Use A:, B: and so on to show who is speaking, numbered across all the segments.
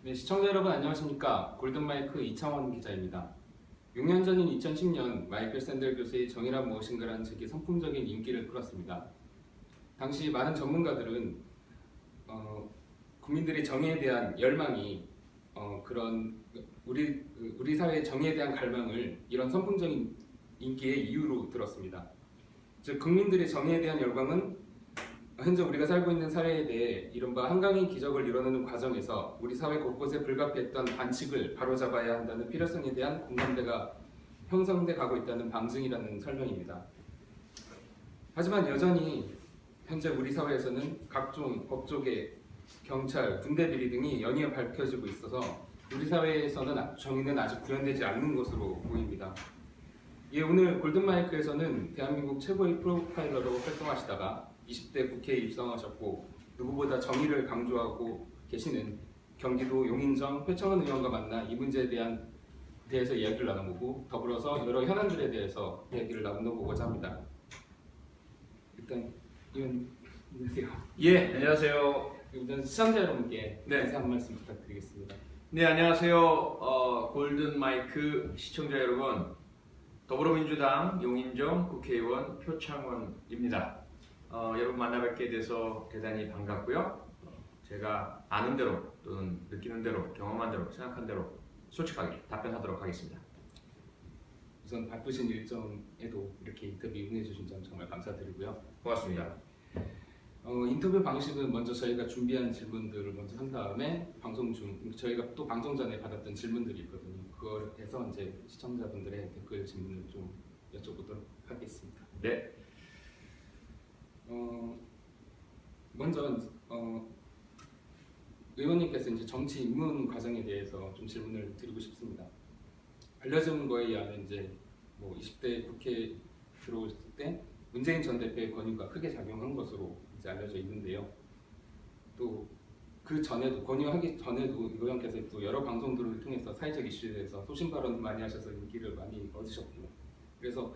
A: 네, 시청자 여러분 안녕하십니까? 골든마이크 이창원 기자입니다. 6년 전인 2010년 마이클 샌델 교수의 정의란 무엇인가라는 책이 선풍적인 인기를 끌었습니다. 당시 많은 전문가들은 국민들의 정의에 대한 열망이 그런 우리 사회의 정의에 대한 갈망을 이런 선풍적인 인기의 이유로 들었습니다. 즉 국민들의 정의에 대한 열광은 현재 우리가 살고 있는 사회에 대해 이른바 한강의 기적을 이뤄내는 과정에서 우리 사회 곳곳에 불가피했던 반칙을 바로잡아야 한다는 필요성에 대한 공감대가 형성돼 가고 있다는 방증이라는 설명입니다. 하지만 여전히 현재 우리 사회에서는 각종 법조계, 경찰, 군대 비리 등이 연이어 밝혀지고 있어서 우리 사회에서는 정의는 아직 구현되지 않는 것으로 보입니다. 오늘 골든마이크에서는 대한민국 최고의 프로파일러로 활동하시다가 20대 국회에 입성하셨고 누구보다 정의를 강조하고 계시는 경기도 용인정 표창원 의원과 만나 이 문제에 대해서 이야기를 나눠보고 더불어서 여러 현안들에 대해서 이야기를 나눠보고자 합니다. 일단 의원 안녕하세요.
B: 예, 안녕하세요.
A: 일단 시청자 여러분께
B: 네.
A: 인사 한 말씀 부탁드리겠습니다.
B: 네, 안녕하세요. 골든마이크 시청자 여러분. 더불어민주당 용인정 국회의원 표창원입니다. 여러분 만나뵙게 돼서 대단히 반갑고요. 제가 아는 대로 또는 느끼는 대로 경험한 대로 생각한 대로 솔직하게 답변하도록 하겠습니다.
A: 우선 바쁘신 일정에도 이렇게 인터뷰 응해주신 점 정말 감사드리고요.
B: 고맙습니다.
A: 인터뷰 방식은 먼저 저희가 준비한 질문들을 먼저 한 다음에 방송 중 저희가 또 방송 전에 받았던 질문들이 있거든요. 그거에서 이제 시청자분들의 댓글 질문을 좀 여쭤보도록 하겠습니다.
B: 네.
A: 먼저 의원님께서 이제 정치 입문 과정에 대해서 좀 질문을 드리고 싶습니다. 알려진 거에 의하면 이제 20대 국회에 들어오실 때 문재인 전 대표의 권유가 크게 작용한 것으로 이제 알려져 있는데요. 또 그 전에도 권유하기 전에도 의원께서 또 여러 방송들을 통해서 사회적 이슈에 대해서 소신 발언 많이 하셔서 인기를 많이 얻으셨고, 그래서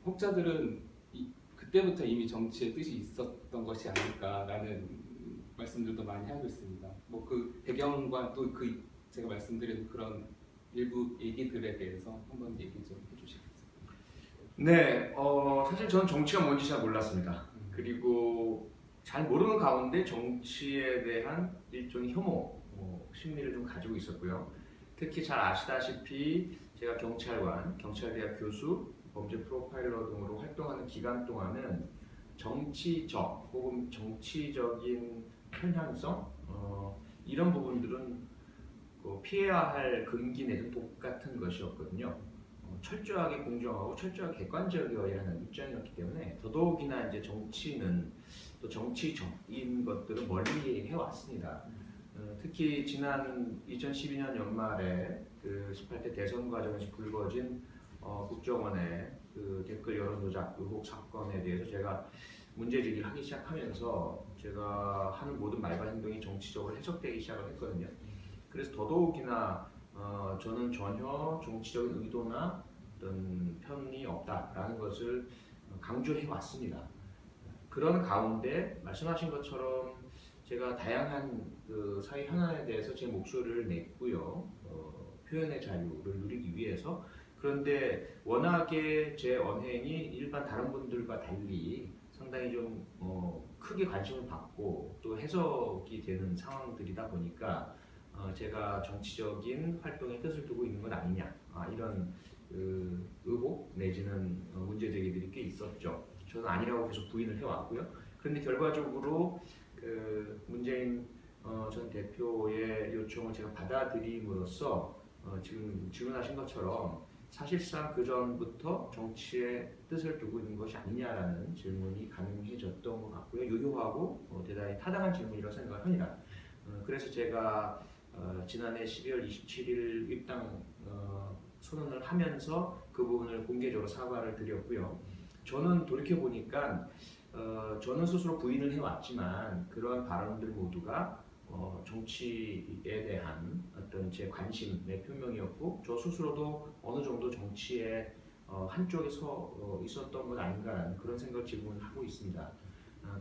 A: 혹자들은 그때부터 이미 정치의 뜻이 있었던 것이 아닐까라는 말씀들도 많이 하고 있습니다. 그 배경과 또 제가 말씀드린 그런 일부 얘기들에 대해서 한번 얘기 좀 해주시겠습니다.
B: 네, 사실 저는 정치가 뭔지 잘 몰랐습니다. 그리고 잘 모르는 가운데 정치에 대한 일종의 혐오, 심리를 좀 가지고 있었고요. 특히 잘 아시다시피 제가 경찰관, 경찰대학 교수, 범죄 프로파일러 등으로 활동하는 기간 동안은 정치적 혹은 정치적인 편향성 이런 부분들은 피해야 할 금기 내지 독 같은 것이었거든요. 철저하게 공정하고 철저하게 객관적이어야 하는 입장이었기 때문에 더더욱이나 이제 정치는 또 정치적인 것들을 멀리 해왔습니다. 특히 지난 2012년 연말에 그 18대 대선 과정에서 불거진 국정원의 그 댓글 여론 조작 의혹 사건에 대해서 제가 문제 제기를 하기 시작하면서 제가 하는 모든 말과 행동이 정치적으로 해석되기 시작을 했거든요. 그래서 더더욱이나 저는 전혀 정치적인 의도나 어떤 편이 없다라는 것을 강조해 왔습니다. 그런 가운데 말씀하신 것처럼 제가 다양한 그 사회 현안에 대해서 제 목소리를 냈고요. 표현의 자유를 누리기 위해서. 그런데 워낙에 제 언행이 일반 다른 분들과 달리 상당히 좀 크게 관심을 받고 또 해석이 되는 상황들이다 보니까 제가 정치적인 활동에 뜻을 두고 있는 것 아니냐 이런 의혹 내지는 문제 제기들이 꽤 있었죠. 저는 아니라고 계속 부인을 해왔고요. 그런데 결과적으로 그 문재인 전 대표의 요청을 제가 받아들임으로써 지금 질문하신 것처럼 사실상 그 전부터 정치에 뜻을 두고 있는 것이 아니냐라는 질문이 가능해졌던 것 같고요. 유효하고 대단히 타당한 질문이라고 생각을 합니다. 그래서 제가 지난해 12월 27일 입당 선언을 하면서 그 부분을 공개적으로 사과를 드렸고요. 저는 돌이켜보니까 저는 스스로 부인을 해왔지만 그러한 발언들 모두가 정치에 대한 어떤 제 관심의 표명이었고 저 스스로도 어느 정도 정치에 한쪽에 서 있었던 것 아닌가라는 그런 생각을 지금은 하고 있습니다.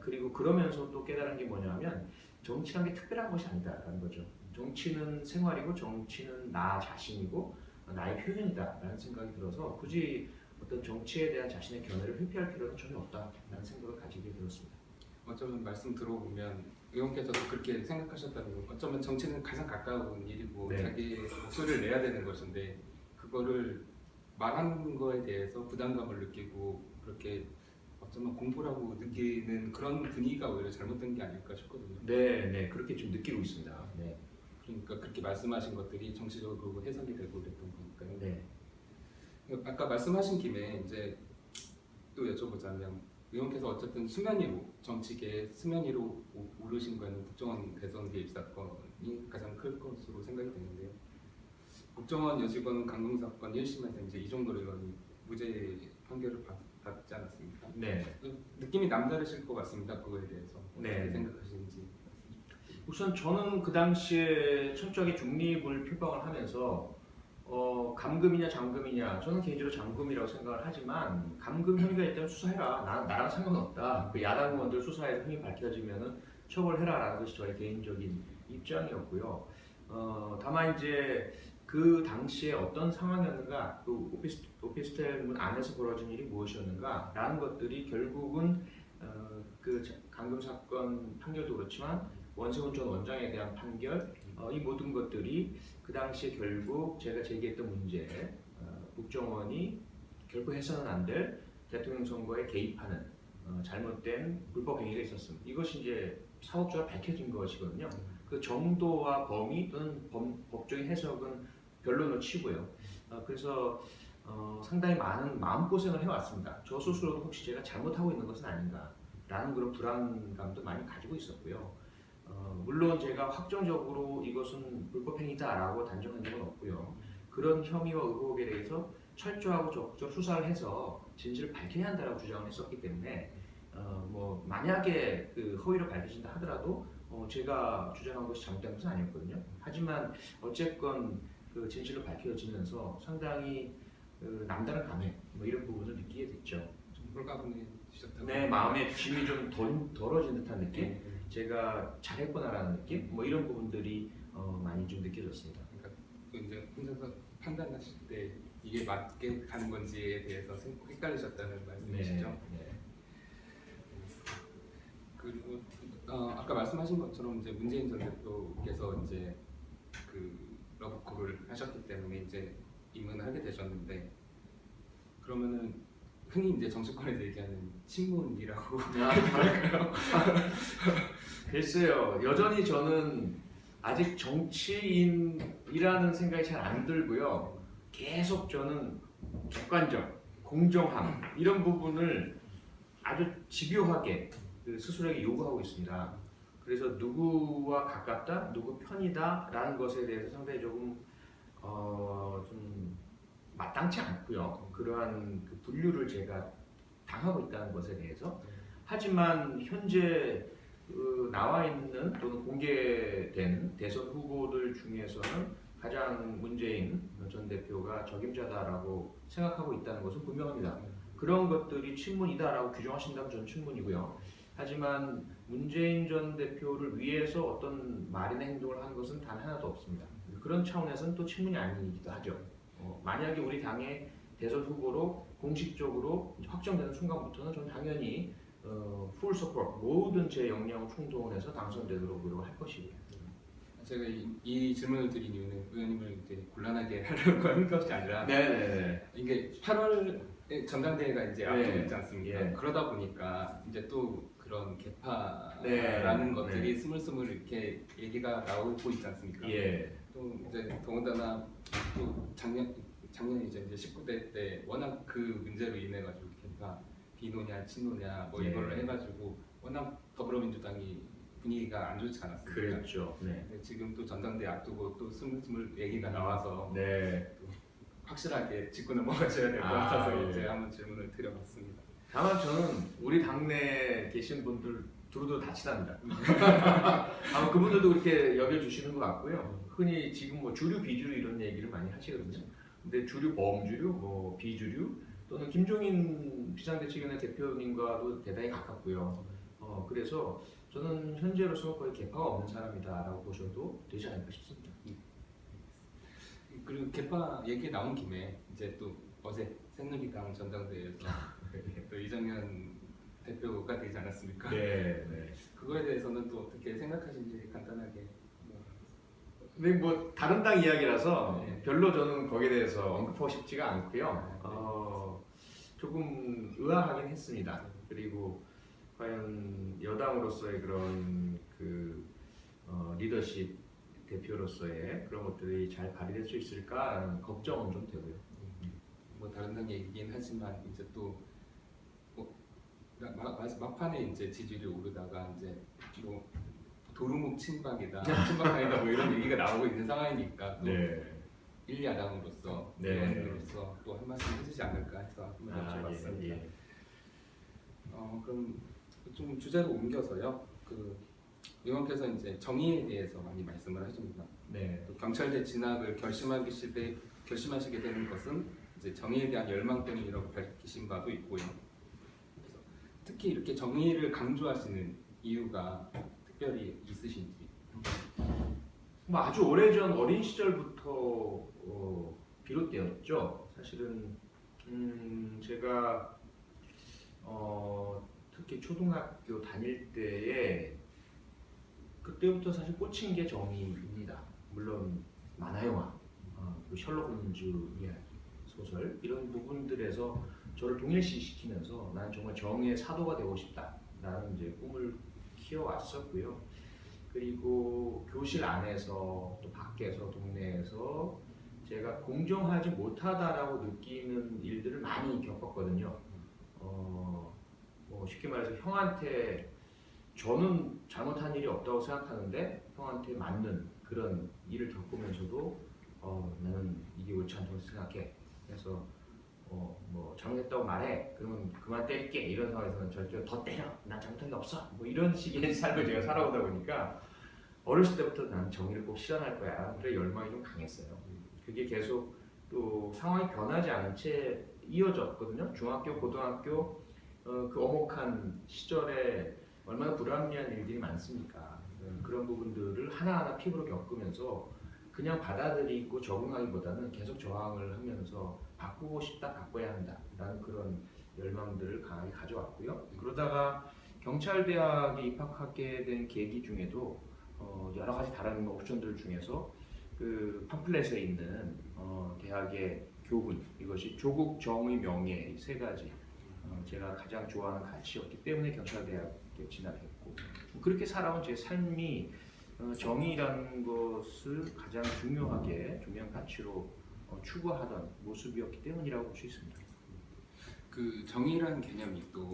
B: 그리고 그러면서 또 깨달은 게 뭐냐면 정치란 게 특별한 것이 아니다라는 거죠. 정치는 생활이고 정치는 나 자신이고 나의 표현이다라는 생각이 들어서 굳이 어떤 정치에 대한 자신의 견해를 회피할 필요는 전혀 없다라는 생각을 가지게 되었습니다.
A: 어쩌면 말씀 들어보면 의원께서도 그렇게 생각하셨다는 거. 어쩌면 정치는 가장 가까운 일이고
B: 네.
A: 자기의 목소리를 내야 되는 것인데 그거를 말하는 거에 대해서 부담감을 느끼고 그렇게 어쩌면 공포라고 느끼는 그런 분위기가 오히려 잘못된 게 아닐까 싶거든요.
B: 네, 그렇게 좀 느끼고 있습니다. 네.
A: 그러니까 그렇게 말씀하신 것들이 정치적으로 해석이 되고 그랬던 거니까요.
B: 네.
A: 아까 말씀하신 김에 이제 또 여쭤보자면 의원께서 어쨌든 수면 위로 정치계의 수면 위로 오르신 거는 국정원 대선 개입 사건이 가장 클 것으로 생각이 되는데요. 국정원 여직원 강금 사건 1심에서 이제 이종걸 의원이 무죄 판결을 받지 않았습니까?
B: 네.
A: 느낌이 남다르실 것 같습니다. 그거에 대해서 어떻게
B: 네.
A: 생각하시는지.
B: 우선 저는 그 당시에 철저하게 중립을 표방을 하면서 감금이냐 잠금이냐 저는 개인적으로 잠금이라고 생각을 하지만 감금 혐의가 있다면 수사해라. 나랑 상관없다. 그 야당 의원들 수사해서 혐의 밝혀지면은 처벌해라라는 것이 저의 개인적인 입장이었고요. 다만 이제 그 당시에 어떤 상황이었는가, 그 오피스텔 문 안에서 벌어진 일이 무엇이었는가라는 것들이 결국은 그 감금 사건 판결도 그렇지만 원세훈 전 원장에 대한 판결, 이 모든 것들이 그 당시에 결국 제가 제기했던 문제, 국정원이 결코 해서는 안 될 대통령 선거에 개입하는 잘못된 불법 행위가 있었습니다. 이것이 이제 사법적으로 밝혀진 것이거든요. 그 정도와 범위 또는 법적인 해석은 변론을 치고요. 그래서 상당히 많은 마음고생을 해왔습니다. 저 스스로도 혹시 제가 잘못하고 있는 것은 아닌가라는 그런 불안감도 많이 가지고 있었고요. 물론 제가 확정적으로 이것은 불법행위다라고 단정한 적은 없고요. 그런 혐의와 의혹에 대해서 철저하고 적극적 수사를 해서 진실을 밝혀야 한다라고 주장을 했었기 때문에 뭐 만약에 그 허위로 밝혀진다 하더라도 제가 주장한 것이 잘못된 것은 아니었거든요. 하지만 어쨌건 그 진실로 밝혀지면서 상당히 그 남다른 감회 뭐 이런 부분을 느끼게 됐죠.
A: 좀 홀가분해지셨다고.
B: 내 마음의 짐이 좀 덜어진 듯한 느낌? 제가 잘했구나라는 느낌? 뭐 이런 부분들이 많이 좀 느껴졌습니다.
A: 그러니까 또 이제 혼자서 판단하실 때 이게 맞게 가는 건지에 대해서 헷갈리셨다는 말씀이시죠?
B: 네.
A: 그리고 아까 말씀하신 것처럼 이제 문재인 전 대표께서 이제 그 러브콜을 하셨기 때문에 이제 입문을 하게 되셨는데 그러면은 흔히 이제 정치권에서 얘기하는 친문이라고 할까요?
B: 글쎄요. 여전히 저는 아직 정치인이라는 생각이 잘 안 들고요. 계속 저는 객관적, 공정함 이런 부분을 아주 집요하게 스스로에게 요구하고 있습니다. 그래서 누구와 가깝다, 누구 편이다라는 것에 대해서 상당히 조금 좀 마땅치 않고요. 그러한 그 분류를 제가 당하고 있다는 것에 대해서. 하지만 현재 나와 있는 또는 공개된 대선 후보들 중에서는 가장 문재인 전 대표가 적임자다라고 생각하고 있다는 것은 분명합니다. 그런 것들이 친문이다라고 규정하신다면 저는 친문이고요. 하지만 문재인 전 대표를 위해서 어떤 말이나 행동을 하는 것은 단 하나도 없습니다. 그런 차원에서는 또 친문이 아니기도 하죠. 만약에 우리 당의 대선 후보로 공식적으로 확정되는 순간부터는 저는 당연히 full support, 모든 제 역량을 총동원해서 당선되도록 노력을 할 것이고요.
A: 제가 이 질문을 드린 이유는 의원님을 이제 곤란하게 하려고 하는 것이 아니라
B: 네네네.
A: 이게 8월 전당대회가 이제 앞두고
B: 네.
A: 있지 않습니까?
B: 예.
A: 그러다 보니까 이제 또 그런 개파라는
B: 네.
A: 것들이 스물스물 이렇게 얘기가 나오고 있지 않습니까?
B: 예.
A: 또 이제 더군다나 또 작년에 이제 19대 때 워낙 그 문제로 인해 가지고 개파 비노냐 친노냐 뭐
B: 예.
A: 이걸로 해가지고 워낙 더불어민주당이 분위기가 안 좋지 않았습니까?
B: 그랬죠. 네.
A: 근데 지금 또 전당대 앞두고 또 스물스물 얘기가 나와서
B: 네.
A: 확실하게 짚고 넘어가셔야 될 것
B: 아,
A: 같아서
B: 예.
A: 제가 한번 질문을 드려봤습니다.
B: 다만 저는 우리 당내에 계신 분들 두루두루 다 친합니다. 아마 그분들도 그렇게 여겨주시는 것 같고요. 흔히 지금 뭐 주류, 비주류 이런 얘기를 많이 하시거든요. 근데 주류, 범주류, 뭐 비주류 또는 김종인 비상대책위원회 대표님과도 대단히 가깝고요. 그래서 저는 현재로서 거의 개파가 없는 사람이다라고 보셔도 되지 않을까 싶습니다.
A: 그리고 개파 얘기 나온 김에 이제 또 어제 새누리당 전당대회에서 또 이정현 대표가 되지 않았습니까?
B: 네, 네.
A: 그거에 대해서는 또 어떻게 생각하시는지 간단하게.
B: 근데 뭐 다른 당 이야기라서
A: 네.
B: 별로 저는 거기에 대해서 언급하고 싶지가 않고요.
A: 네.
B: 조금 의아하긴 했습니다. 그리고 과연 여당으로서의 그런 리더십 대표로서의 그런 것들이 잘 발휘될 수 있을까라는 걱정은 좀 되고요.
A: 뭐 다른 당 얘기긴 하지만 이제 또 막판에 이제 지지율이 오르다가 이제 뭐 도루묵 친박이다, 친박파이다 뭐 이런 얘기가 나오고 있는 상황이니까 또
B: 네.
A: 1야당으로서
B: 네.
A: 의원으로서 또 한 말씀 해주지 않을까 해서 한번 여쭤봤습니다.
B: 예.
A: 그럼 좀 주제로 옮겨서요. 의원께서 이제 정의에 대해서 많이 말씀을 하십니다.
B: 네.
A: 또 경찰대 진학을 결심하시게 되는 것은 이제 정의에 대한 열망 때문이라고 밝히신 바도 있고요. 그래서 특히 이렇게 정의를 강조하시는 이유가 특별히 있으신지.
B: 뭐 아주 오래전 어린 시절부터 비롯되었죠. 사실은 제가 특히 초등학교 다닐 때에 그때부터 사실 꽂힌 게 정의입니다. 물론 만화영화, 그 셜록 홈즈 이야기, 소설 이런 부분들에서 저를 동일시시키면서 난 정말 정의의 사도가 되고 싶다라는 이제 꿈을 키워왔었고요. 그리고 교실 안에서 또 밖에서 동네에서 제가 공정하지 못하다라고 느끼는 일들을 많이 겪었거든요. 뭐 쉽게 말해서 형한테 저는 잘못한 일이 없다고 생각하는데 형한테 맞는 그런 일을 겪으면서도 나는 이게 옳지 않다고 생각해. 그래서 뭐 잘못했다고 말해. 그러면 그만 때릴게. 이런 상황에서는 절대 더 때려. 난 잘못한 게 없어. 뭐 이런 식의 삶을 제가 살아오다 보니까 어렸을 때부터 난 정의를 꼭 실현할 거야. 그래 열망이 좀 강했어요. 그게 계속 또 상황이 변하지 않은 채 이어졌거든요. 중학교, 고등학교 그 엄혹한 시절에 얼마나 불합리한 일들이 많습니까? 그런 부분들을 하나하나 피부로 겪으면서 그냥 받아들이고 적응하기보다는 계속 저항을 하면서 바꾸고 싶다, 바꿔야 한다라는 그런 열망들을 강하게 가져왔고요. 그러다가 경찰대학에 입학하게 된 계기 중에도 여러 가지 다른 옵션들 중에서 그 팜플렛에 있는 대학의 교훈, 이것이 조국, 정의, 명예 이 세 가지 제가 가장 좋아하는 가치였기 때문에 경찰대학에 진학했고 그렇게 살아온 제 삶이 정의라는 것을 가장 중요한 가치로 추구하던 모습이었기 때문이라고 볼 수 있습니다.
A: 그 정의라는 개념이 또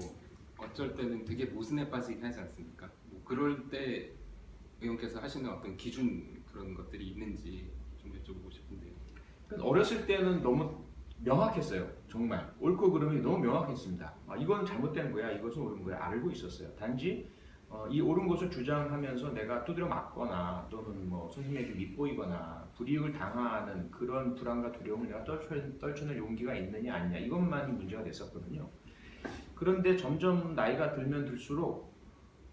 A: 어쩔 때는 되게 모순에 빠지긴 하지 않습니까? 뭐 그럴 때 의원께서 하시는 어떤 기준 그런 것들이 있는지 좀 여쭤보고 싶은데요.
B: 어렸을 때는 너무 명확했어요. 정말 옳고 그름이 너무 명확했습니다. 이건 잘못된 거야, 이것은 옳은 거야 알고 있었어요. 단지 이 옳은 것을 주장하면서 내가 두드려 맞거나 또는 뭐 선생님에게 밉보이거나 불이익을 당하는 그런 불안과 두려움을 내가 떨쳐낼 용기가 있느냐 아니냐 이것만이 문제가 됐었거든요. 그런데 점점 나이가 들면 들수록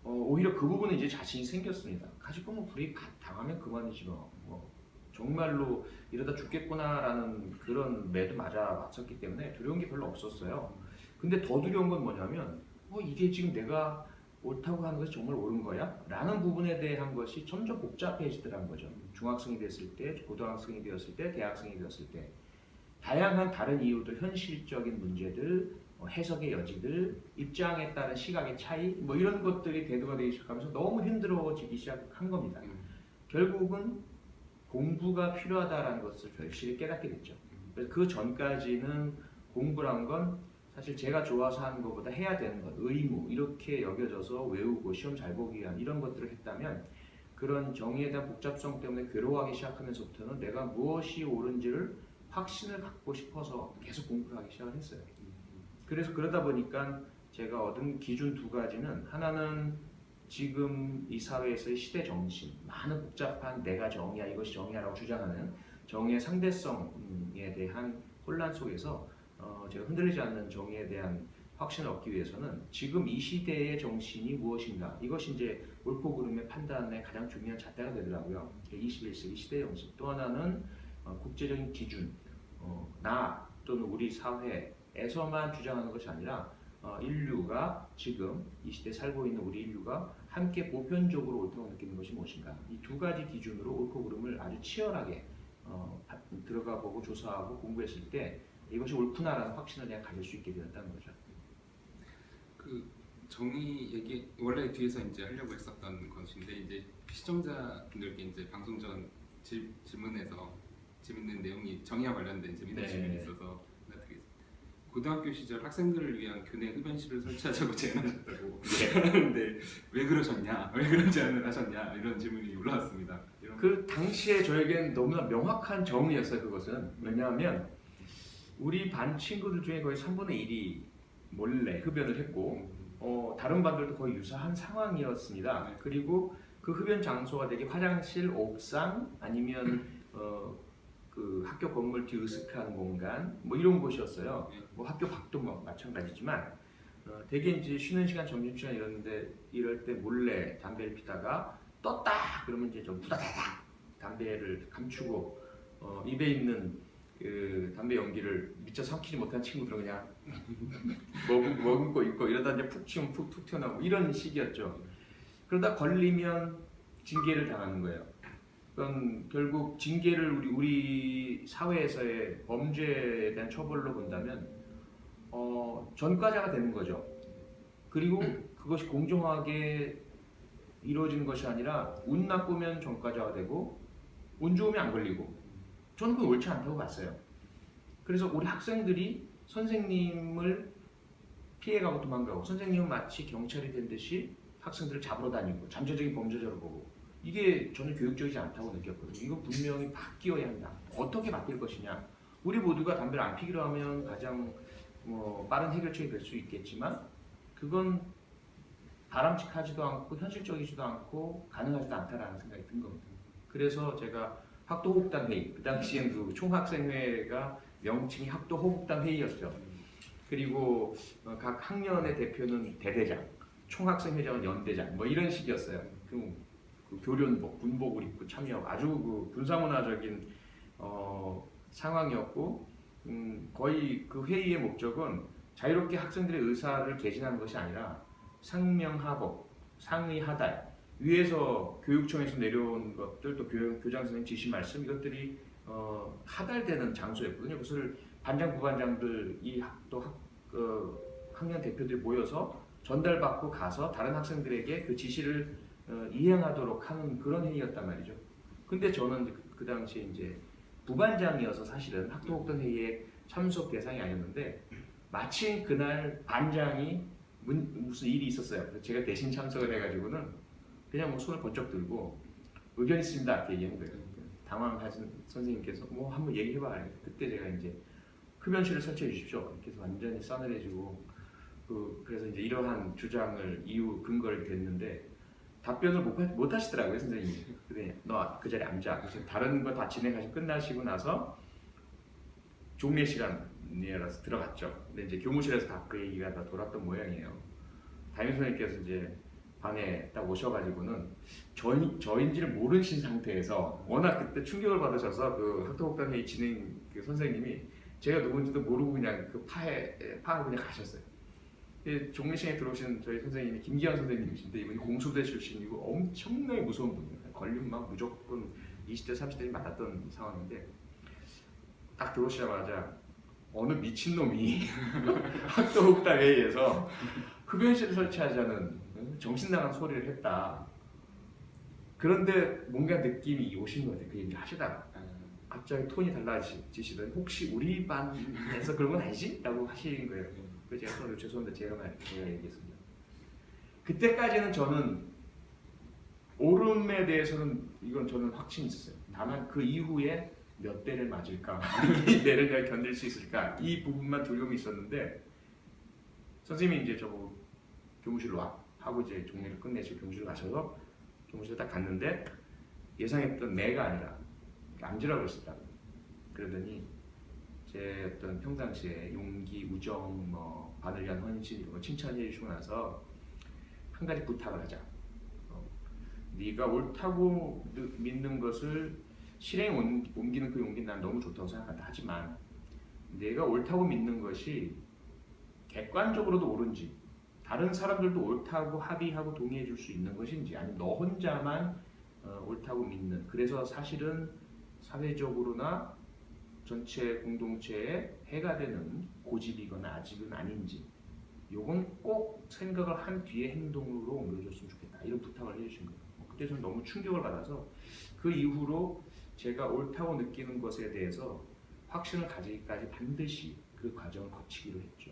B: 오히려 그 부분에 이제 자신이 생겼습니다. 가지고 뭐 불이익 당하면 그만이지 뭐 정말로 이러다 죽겠구나라는 그런 매도 맞았기 때문에 두려운 게 별로 없었어요. 근데 더 두려운 건 뭐냐면 이게 지금 내가 옳다고 하는 것이 정말 옳은 거야? 라는 부분에 대한 것이 점점 복잡해지더라는 거죠. 중학생이 됐을 때, 고등학생이 되었을 때, 대학생이 되었을 때 다양한 다른 이유들, 현실적인 문제들, 해석의 여지들, 입장에 따른 시각의 차이 뭐 이런 것들이 대두가 되기 시작하면서 너무 힘들어지기 시작한 겁니다. 결국은 공부가 필요하다는 것을 절실히 깨닫게 됐죠. 그래서 그 전까지는 공부란 건 사실 제가 좋아서 하는 것보다 해야 되는 것, 의무 이렇게 여겨져서 외우고 시험 잘 보기 위한 이런 것들을 했다면 그런 정의에 대한 복잡성 때문에 괴로워하기 시작하면서부터는 내가 무엇이 옳은지를 확신을 갖고 싶어서 계속 공부를 하기 시작을 했어요. 그래서 그러다 보니까 제가 얻은 기준 두 가지는 하나는 지금 이 사회에서의 시대 정신, 많은 복잡한 내가 정의야 이것이 정의야라고 주장하는 정의의 상대성에 대한 혼란 속에서 제가 흔들리지 않는 정의에 대한 확신을 얻기 위해서는 지금 이 시대의 정신이 무엇인가, 이것이 이제 옳고 그름의 판단의 가장 중요한 잣대가 되더라고요. 21세기 시대의 정신. 또 하나는 국제적인 기준, 나 또는 우리 사회에서만 주장하는 것이 아니라 인류가 지금 이 시대에 살고 있는 우리 인류가 함께 보편적으로 옳다고 느끼는 것이 무엇인가, 이 두 가지 기준으로 옳고 그름을 아주 치열하게 들어가 보고 조사하고 공부했을 때 이것이 옳구나라는 확신을 내가 가질 수 있게 되었다는 거죠.
A: 그 정의 얘기 원래 뒤에서 이제 하려고 했었던 것인데 이제 시청자분들께 이제 방송 전 질문에서 재밌는 내용이 정의와 관련된 재밌는
B: 네.
A: 질문이 있어서 드리겠습니다. 고등학교 시절 학생들을 위한 교내 흡연실을 설치하자고 제안하셨다고 하는데 왜 그러셨냐, 왜 그런 제안을 하셨냐 이런 질문이 올라왔습니다.
B: 그 당시에 저에겐 너무나 명확한 정의였어요. 그것은 왜냐하면 우리 반 친구들 중에 거의 3분의 1이 몰래 흡연을 했고 다른 반들도 거의 유사한 상황이었습니다.
A: 네.
B: 그리고 그 흡연 장소가 되게 화장실, 옥상 아니면 그 학교 건물 뒤 으슥한 공간 뭐 이런 곳이었어요.
A: 네.
B: 뭐 학교 밖도 뭐 마찬가지지만 되게 이제 쉬는 시간, 점심시간 이럴 때 몰래 담배를 피다가 떴다 그러면 이제 좀 후다다닥 담배를 감추고 입에 있는 그 담배 연기를 미처 삼키지 못한 친구들은 그냥 머금고 있고 이러다 이제 푹 치면 푹 튀어나오고 이런 시기였죠. 그러다 걸리면 징계를 당하는 거예요. 그건 결국 징계를 우리 사회에서의 범죄에 대한 처벌로 본다면 전과자가 되는 거죠. 그리고 그것이 공정하게 이루어지는 것이 아니라 운 나쁘면 전과자가 되고 운 좋으면 안 걸리고, 저는 그건 옳지 않다고 봤어요. 그래서 우리 학생들이 선생님을 피해가고 도망가고 선생님은 마치 경찰이 된 듯이 학생들을 잡으러 다니고 잠재적인 범죄자로 보고, 이게 저는 교육적이지 않다고 느꼈거든요. 이거 분명히 바뀌어야 한다. 어떻게 바뀔 것이냐. 우리 모두가 담배를 안 피기로 하면 가장 빠른 해결책이 될 수 있겠지만 그건 바람직하지도 않고 현실적이지도 않고 가능하지도 않다라는 생각이 든 겁니다. 그래서 제가 학도호흡단 회의, 그 당시엔 그 총학생회가 명칭이 학도호흡단 회의였죠. 그리고 각 학년의 대표는 대대장, 총학생회장은 연대장, 뭐 이런 식이었어요. 그 교련복, 군복을 입고 참여하고 아주 그 군사문화적인 상황이었고, 거의 그 회의의 목적은 자유롭게 학생들의 의사를 개진하는 것이 아니라 상명하복, 상의하달, 위에서 교육청에서 내려온 것들, 또 교장 선생님 지시 말씀, 이것들이 하달되는 장소였거든요. 그것을 반장, 부반장들, 학년 대표들이 모여서 전달받고 가서 다른 학생들에게 그 지시를 이행하도록 하는 그런 회의였단 말이죠. 근데 저는 그 당시에 이제 부반장이어서 사실은 학도호흡단 회의에 참석 대상이 아니었는데, 마침 그날 반장이 무슨 일이 있었어요. 제가 대신 참석을 해가지고는 그냥 뭐 손을 번쩍 들고 의견 있습니다 이렇게 얘기한 거예요. 당황하신 선생님께서 뭐 한번 얘기해봐. 그때 제가 이제 흡연실을 설치해 주십시오. 이렇게 해서 완전히 싸늘해지고, 그래서 이제 이러한 주장을 이유 근거를 댔는데 답변을 못 하시더라고요 선생님이. 근데 너 그 자리에 앉아. 그래서 다른 거 다 진행하시고 끝나시고 나서 종례 시간이라서 들어갔죠. 근데 이제 교무실에서 다 그 얘기가 다 돌았던 모양이에요. 담임 선생님께서 이제 방에 딱 오셔가지고는 저인지를 모르신 상태에서, 워낙 그때 충격을 받으셔서 그 학도호흡단 회의 진행 그 선생님이 제가 누군지도 모르고 그냥 그 파하고 그냥 가셨어요. 종례 시간에 들어오신 저희 선생님이 김기환 선생님이신데, 이분이 공수대 출신이고 엄청나게 무서운 분이에요. 걸리면 막 무조건 20대 30대에 맞았던 상황인데, 딱 들어오시자마자 어느 미친놈이 학도호흡단 회의에서 흡연실을 설치하자는 정신 나간 소리를 했다. 그런데 뭔가 느낌이 오신 것 같아요. 그 얘기를 하시다가 갑자기 톤이 달라지시더니 혹시 우리 반에서 그런 건 아니지? 라고 하시는 거예요. 그래서 제가 죄송합니다. 제가 얘기했습니다. 그때까지는 저는 옳음에 대해서는 이건 저는 확신이 있었어요. 다만 그 이후에 몇 대를 맞을까, 이 대를 내가 견딜 수 있을까, 이 부분만 두려움이 있었는데, 선생님이 이제 저보고 교무실로 와 하고 이제 종례를 끝내시고 교무실로 가셔서 교무실에 딱 갔는데 예상했던 내가 아니라 남주라고 그러시더라고요. 그러더니 제 어떤 평상시에 용기, 우정, 뭐 바늘 위한 헌신 이런 거 칭찬해 주시고 나서 한 가지 부탁을 하자. 네가 옳다고 믿는 것을 실행에 옮기는 그 용기는 난 너무 좋다고 생각한다. 하지만 내가 옳다고 믿는 것이 객관적으로도 옳은지 다른 사람들도 옳다고 합의하고 동의해 줄 수 있는 것인지 아니면 너 혼자만 옳다고 믿는 그래서 사실은 사회적으로나 전체 공동체에 해가 되는 고집이거나 아직은 아닌지 요건 꼭 생각을 한 뒤에 행동으로 옮겨줬으면 좋겠다 이런 부탁을 해주신 거예요. 그때 저는 너무 충격을 받아서 그 이후로 제가 옳다고 느끼는 것에 대해서 확신을 가지기까지 반드시 그 과정을 거치기로 했죠.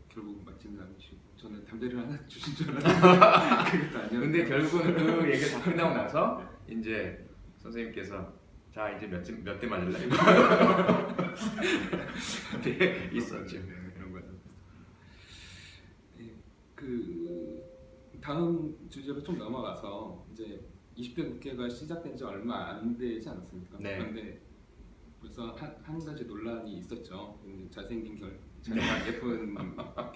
A: 결국 맞지는 않으시고 저는 담배를 하나 주신 줄 알았는데 그것도 아니었는데
B: 근데 결국은 그 얘기가 다 끝나고 나서 이제 선생님께서 자 이제 몇 대 맞을래? 네, 있었죠.
A: 그런 거죠. 네, 그 다음 주제로 좀 넘어가서 이제 20대 국회가 시작된 지 얼마 안 되지 않았습니까?
B: 네.
A: 그런데 벌써 한 가지 논란이 있었죠. 잘생긴 잘생긴 예쁜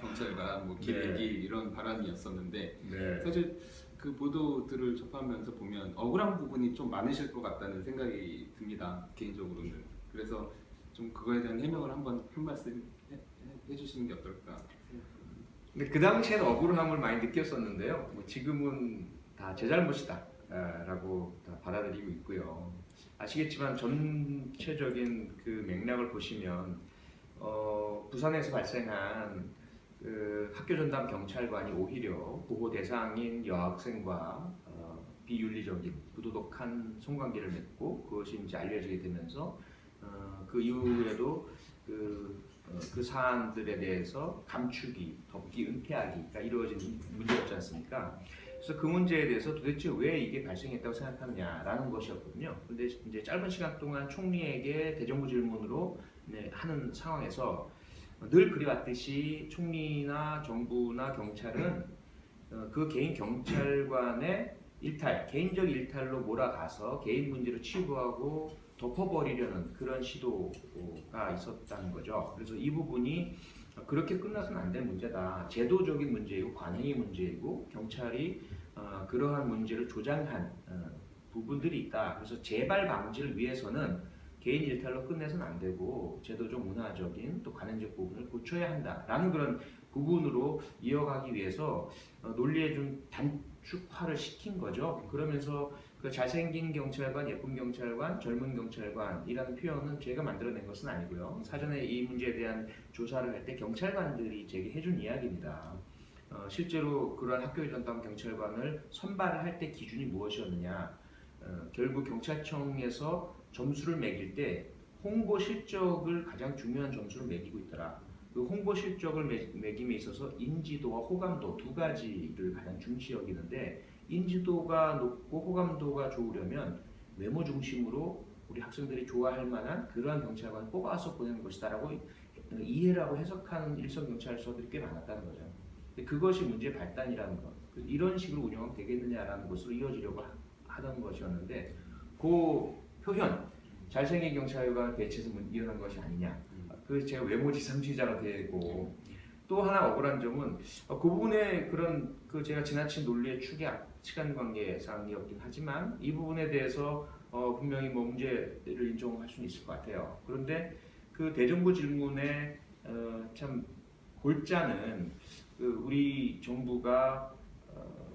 A: 경찰관 뭐 기레기
B: 네.
A: 이런 발언이었었는데
B: 네.
A: 사실 그 보도들을 접하면서 보면 억울한 부분이 좀 많으실 것 같다는 생각이 듭니다. 개인적으로는. 그래서 좀 그거에 대한 해명을 한번 한 말씀 해주시는 게 어떨까?
B: 근데 그 당시에는 억울함을 많이 느꼈었는데요. 뭐 지금은 다 제 잘못이다 라고 다 받아들이고 있고요. 아시겠지만 전체적인 그 맥락을 보시면 부산에서 발생한 그 학교 전담 경찰관이 오히려 보호 대상인 여학생과 비윤리적인 부도덕한 성관계를 맺고 그것이 이제 알려지게 되면서 그 이후에도 그 사안들에 대해서 감추기, 덮기, 은폐하기가 이루어진 문제였지 않습니까? 그래서 그 문제에 대해서 도대체 왜 이게 발생했다고 생각하느냐라는 것이었거든요. 근데 이제 짧은 시간 동안 총리에게 대정부 질문으로 하는 상황에서 늘 그래왔듯이 총리나 정부나 경찰은 그 개인 경찰관의 일탈, 개인적 일탈로 몰아가서 개인 문제로 치부하고 덮어버리려는 그런 시도가 있었다는 거죠. 그래서 이 부분이 그렇게 끝나서는 안 될 문제다. 제도적인 문제이고 관행의 문제이고 경찰이 그러한 문제를 조장한 부분들이 있다. 그래서 재발 방지를 위해서는 개인 일탈로 끝내서는 안 되고 제도적 문화적인 또 관행적 부분을 고쳐야 한다라는 그런 부분으로 이어가기 위해서 논리에 좀 단축화를 시킨 거죠. 그러면서 그 잘생긴 경찰관, 예쁜 경찰관, 젊은 경찰관이라는 표현은 제가 만들어낸 것은 아니고요. 사전에 이 문제에 대한 조사를 할 때 경찰관들이 제기해준 이야기입니다. 실제로 그러한 학교 전담 경찰관을 선발을 할 때 기준이 무엇이었느냐? 결국 경찰청에서 점수를 매길 때 홍보 실적을 가장 중요한 점수를 매기고 있더라. 그 홍보 실적을 매김에 있어서 인지도와 호감도 두 가지를 가장 중시 여기는데 인지도가 높고 호감도가 좋으려면 외모 중심으로 우리 학생들이 좋아할 만한 그러한 경찰관을 뽑아서 보내는 것이다라고 이해라고 해석하는 일선 경찰서들이 꽤 많았다는 거죠. 근데 그것이 문제의 발단이라는 것, 이런 식으로 운영하면 되겠느냐라는 것으로 이어지려고 하던 것이었는데 그 표현, 잘생긴 경찰관을 배치해서 일어난 것이 아니냐. 그 제가 외모지상주의자가 되고 또 하나 억울한 점은 그 부분에 그런 그 제가 지나친 논리의 축약, 시간 관계상이었긴 하지만 이 부분에 대해서 분명히 뭐 문제를 인정할 수는 있을 것 같아요. 그런데 그 대정부 질문에 참 골자는 그 우리 정부가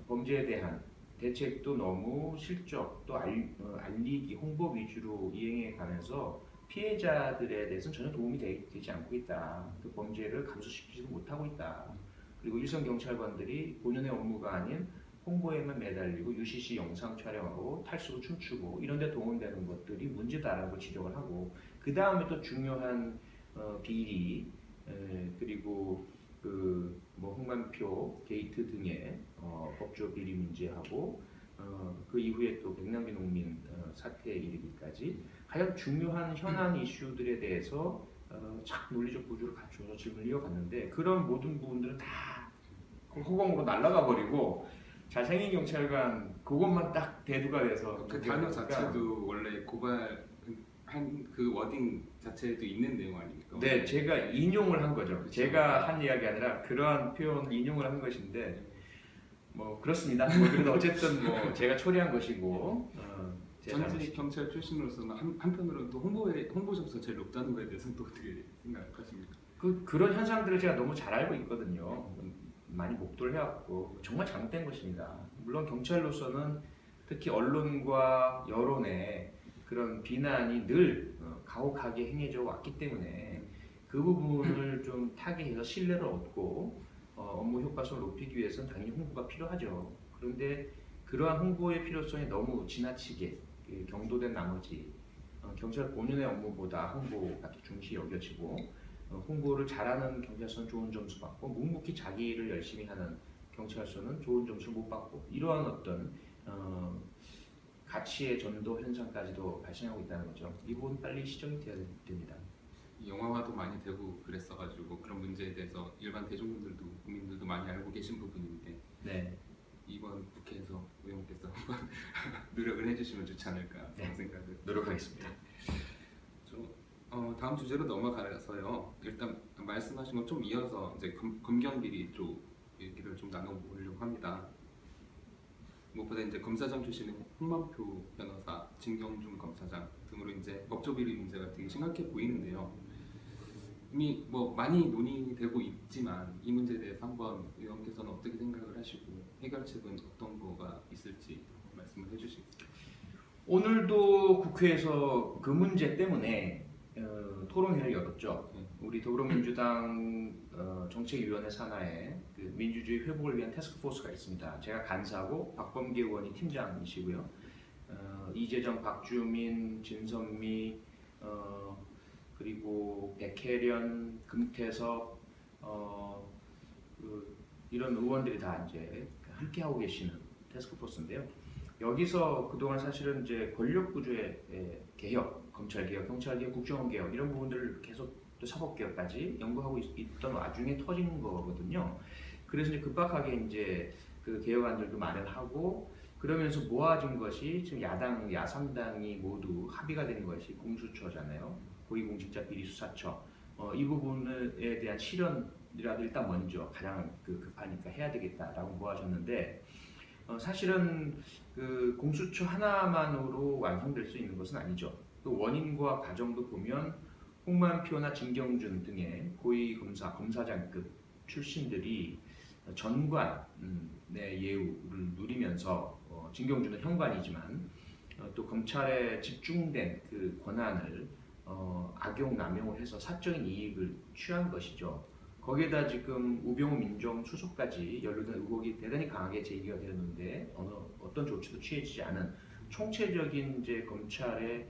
B: 범죄에 대한 대책도 너무 실적 또 알리기 홍보 위주로 이행해 가면서 피해자들에 대해서는 전혀 도움이 되지 않고 있다. 그 범죄를 감소시키지도 못하고 있다. 그리고 일선 경찰관들이 본연의 업무가 아닌 홍보에만 매달리고 UCC 영상 촬영하고 탈수로 춤추고 이런 데 동원되는 것들이 문제다라고 지적을 하고 그 다음에 또 중요한 비리 그리고 그 뭐 홍만표 게이트 등의 법조 비리 문제하고 그 이후에 또 백남기 농민 사태에 이르기까지 가장 중요한 현안 이슈들에 대해서 착 논리적 구조를 갖춰서 질문을 이어갔는데 그런 모든 부분들은 다 허공으로 날아가 버리고 잘생긴 경찰관 그것만 딱 대두가 돼서
A: 그 단어 자체도 원래 고발 한 그 워딩 자체에도 있는 내용 아닙니까?
B: 네, 제가 인용을 한 거죠. 제가 한 이야기 아니라 그러한 표현 인용을 한 것인데 뭐 그렇습니다. 뭐 그래도 어쨌든 뭐 제가 초래한 것이고 제
A: 전직
B: 잘못이죠.
A: 경찰 출신으로서는 한편으로는 또 홍보 점수가 제일 높다는 거에 대해서는 또 어떻게 생각하십니까?
B: 그런 현상들을 제가 너무 잘 알고 있거든요. 많이 목도해왔고 정말 잘못된 것입니다. 물론 경찰로서는 특히 언론과 여론의 그런 비난이 늘 가혹하게 행해져 왔기 때문에 그 부분을 좀 타개해서 신뢰를 얻고 업무 효과성을 높이기 위해서는 당연히 홍보가 필요하죠. 그런데 그러한 홍보의 필요성이 너무 지나치게 경도된 나머지 경찰 본연의 업무보다 홍보가 더 중시 여겨지고 홍보를 잘하는 경찰서는 좋은 점수 받고 묵묵히 자기를 열심히 하는 경찰서는 좋은 점수를 못 받고 이러한 어떤 가치의 전도 현상까지도 발생하고 있다는 거죠. 이 부분 빨리 시정이 돼야 됩니다.
A: 영화화도 많이 되고 그랬어가지고 그런 문제에 대해서 일반 대중분들도 국민들도 많이 알고 계신 부분인데
B: 네.
A: 이번 국회에서 의원께서 한번 노력을 해주시면 좋지 않을까
B: 네.
A: 생각을
B: 노력하겠습니다.
A: 다음 주제로 넘어가서요. 일단 말씀하신 것 좀 이어서 이제 검경 비리 쪽 얘기를 좀 나눠보려고 합니다. 무엇보다 이제 검사장 출신의 홍만표 변호사, 진경준 검사장 등으로 이제 법조 비리 문제가 되게 심각해 보이는데요. 이미 뭐 많이 논의되고 있지만 이 문제에 대해서 한번 의원께서는 어떻게 생각을 하시고 해결책은 어떤 거가 있을지 말씀을 해주시겠습니다.
B: 오늘도 국회에서 그 문제 때문에 토론회를 열었죠.
A: 네.
B: 우리 더불어민주당 정책위원회 산하에 그 민주주의 회복을 위한 태스크포스가 있습니다. 제가 간사고 박범계 의원이 팀장이시고요. 이재정, 박주민, 진선미, 그리고 백혜련, 금태섭 이런 의원들이 다 이제 함께 하고 계시는 태스크포스인데요. 여기서 그동안 사실은 이제 권력 구조의 개혁, 검찰 개혁, 경찰 개혁, 국정원 개혁 이런 부분들을 계속 또 사법 개혁까지 연구하고 있던 와중에 터진 거거든요. 그래서 이제 급박하게 이제 그 개혁안들도 마련하고 그러면서 모아진 것이 지금 야당, 야삼당이 모두 합의가 된 것이 공수처잖아요. 고위공직자 비리수사처. 이 부분에 대한 실현이라도 일단 먼저 가장 급하니까 해야 되겠다라고 모아졌는데 사실은 그 공수처 하나만으로 완성될 수 있는 것은 아니죠. 그 원인과 과정도 보면 홍만표나 진경준 등의 고위검사, 검사장급 출신들이 전관의 예우를 누리면서 진경준은 현관이지만 또 검찰에 집중된 그 권한을 악용, 남용을 해서 사적인 이익을 취한 것이죠. 거기에다 지금 우병우 민정수석까지 연루된 의혹이 대단히 강하게 제기가 되었는데 어떤 조치도 취해지지 않은 총체적인 이제 검찰의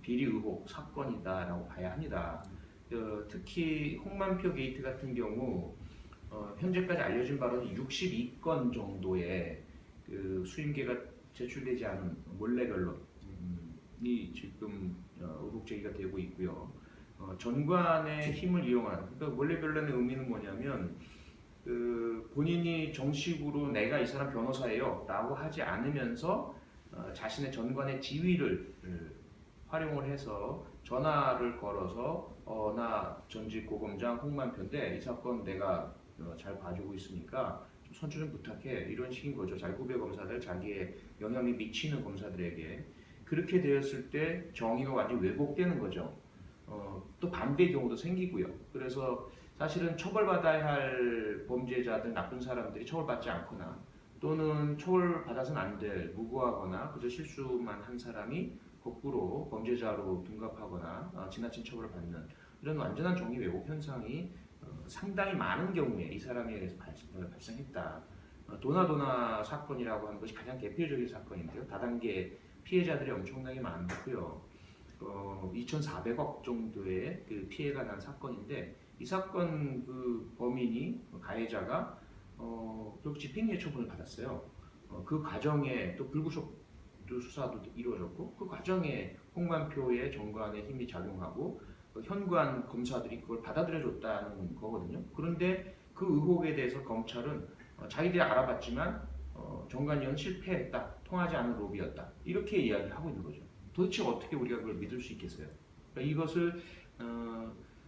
B: 비리 의혹 사건이다라고 봐야 합니다. 특히 홍만표 게이트 같은 경우 현재까지 알려진 바로는 62건 정도의 그 수임계가 제출되지 않은 몰래 변론이 지금 의혹 제기가 되고 있고요. 전관의 힘을 이용한 그러니까 몰래 변론의 의미는 뭐냐면 그 본인이 정식으로 내가 이 사람 변호사예요라고 하지 않으면서 자신의 전관의 지위를 활용을 해서 전화를 걸어서 나 전직 고검장 홍만표인데 이 사건 내가 잘 봐주고 있으니까 좀 선출 좀 부탁해 이런 식인 거죠. 자기 후배 검사들 자기의 영향이 미치는 검사들에게 그렇게 되었을 때 정의가 완전히 왜곡되는 거죠. 또 반대의 경우도 생기고요. 그래서 사실은 처벌받아야 할 범죄자들, 나쁜 사람들이 처벌받지 않거나 또는 처벌받아서는 안 될 무고하거나 그저 실수만 한 사람이 거꾸로 범죄자로 둔갑하거나 지나친 처벌을 받는 이런 완전한 정의 왜곡 현상이 상당히 많은 경우에 이 사람에 의해서 발생했다. 도나도나 사건이라고 하는 것이 가장 대표적인 사건인데요. 다단계 피해자들이 엄청나게 많고요. 2,400억 정도의 그 피해가 난 사건인데 이 사건 그 범인이 가해자가 결국 집행유예 처분을 받았어요. 그 과정에 또 불구속 수사도 이루어졌고 그 과정에 홍만표의 정관의 힘이 작용하고 현관 검사들이 그걸 받아들여줬다는 거거든요. 그런데 그 의혹에 대해서 검찰은 자기들이 알아봤지만 정관위원 실패했다, 통하지 않은 로비였다 이렇게 이야기하고 있는 거죠. 도대체 어떻게 우리가 그걸 믿을 수 있겠어요? 그러니까 이것을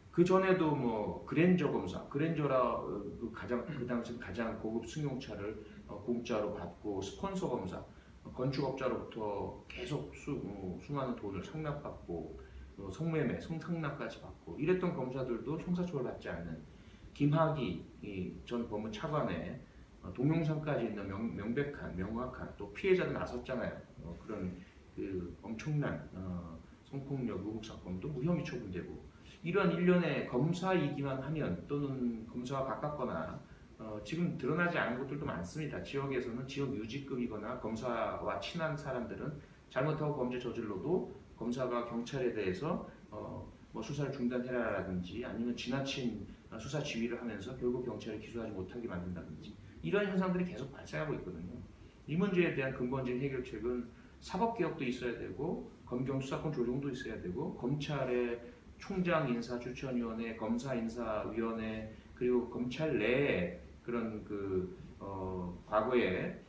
B: 그 전에도 뭐 그랜저 검사, 그랜저라 그 당시 가장 고급 승용차를 공짜로 받고 스폰서 검사, 건축업자로부터 계속 수많은 돈을 상납받고 성매매, 성상납까지 받고 이랬던 검사들도 형사처벌 받지 않는 김학의 전 법무 차관의 동영상까지 있는 명백한, 명확한 또 피해자도 나섰잖아요. 그런 그 엄청난 성폭력 의혹 사건도 무혐의 처분되고 이런 일련의 검사이기만 하면 또는 검사와 가깝거나 지금 드러나지 않은 것들도 많습니다. 지역에서는 지역 유지급이거나 검사와 친한 사람들은 잘못하고 범죄 저질러도 검사가 경찰에 대해서 뭐 수사를 중단해라라든지 아니면 지나친 수사 지휘를 하면서 결국 경찰이 기소하지 못하게 만든다든지 이런 현상들이 계속 발생하고 있거든요. 이 문제에 대한 근본적인 해결책은 사법개혁도 있어야 되고 검경 수사권 조정도 있어야 되고 검찰의 총장 인사 추천위원회, 검사 인사위원회 그리고 검찰 내에 그런 과거에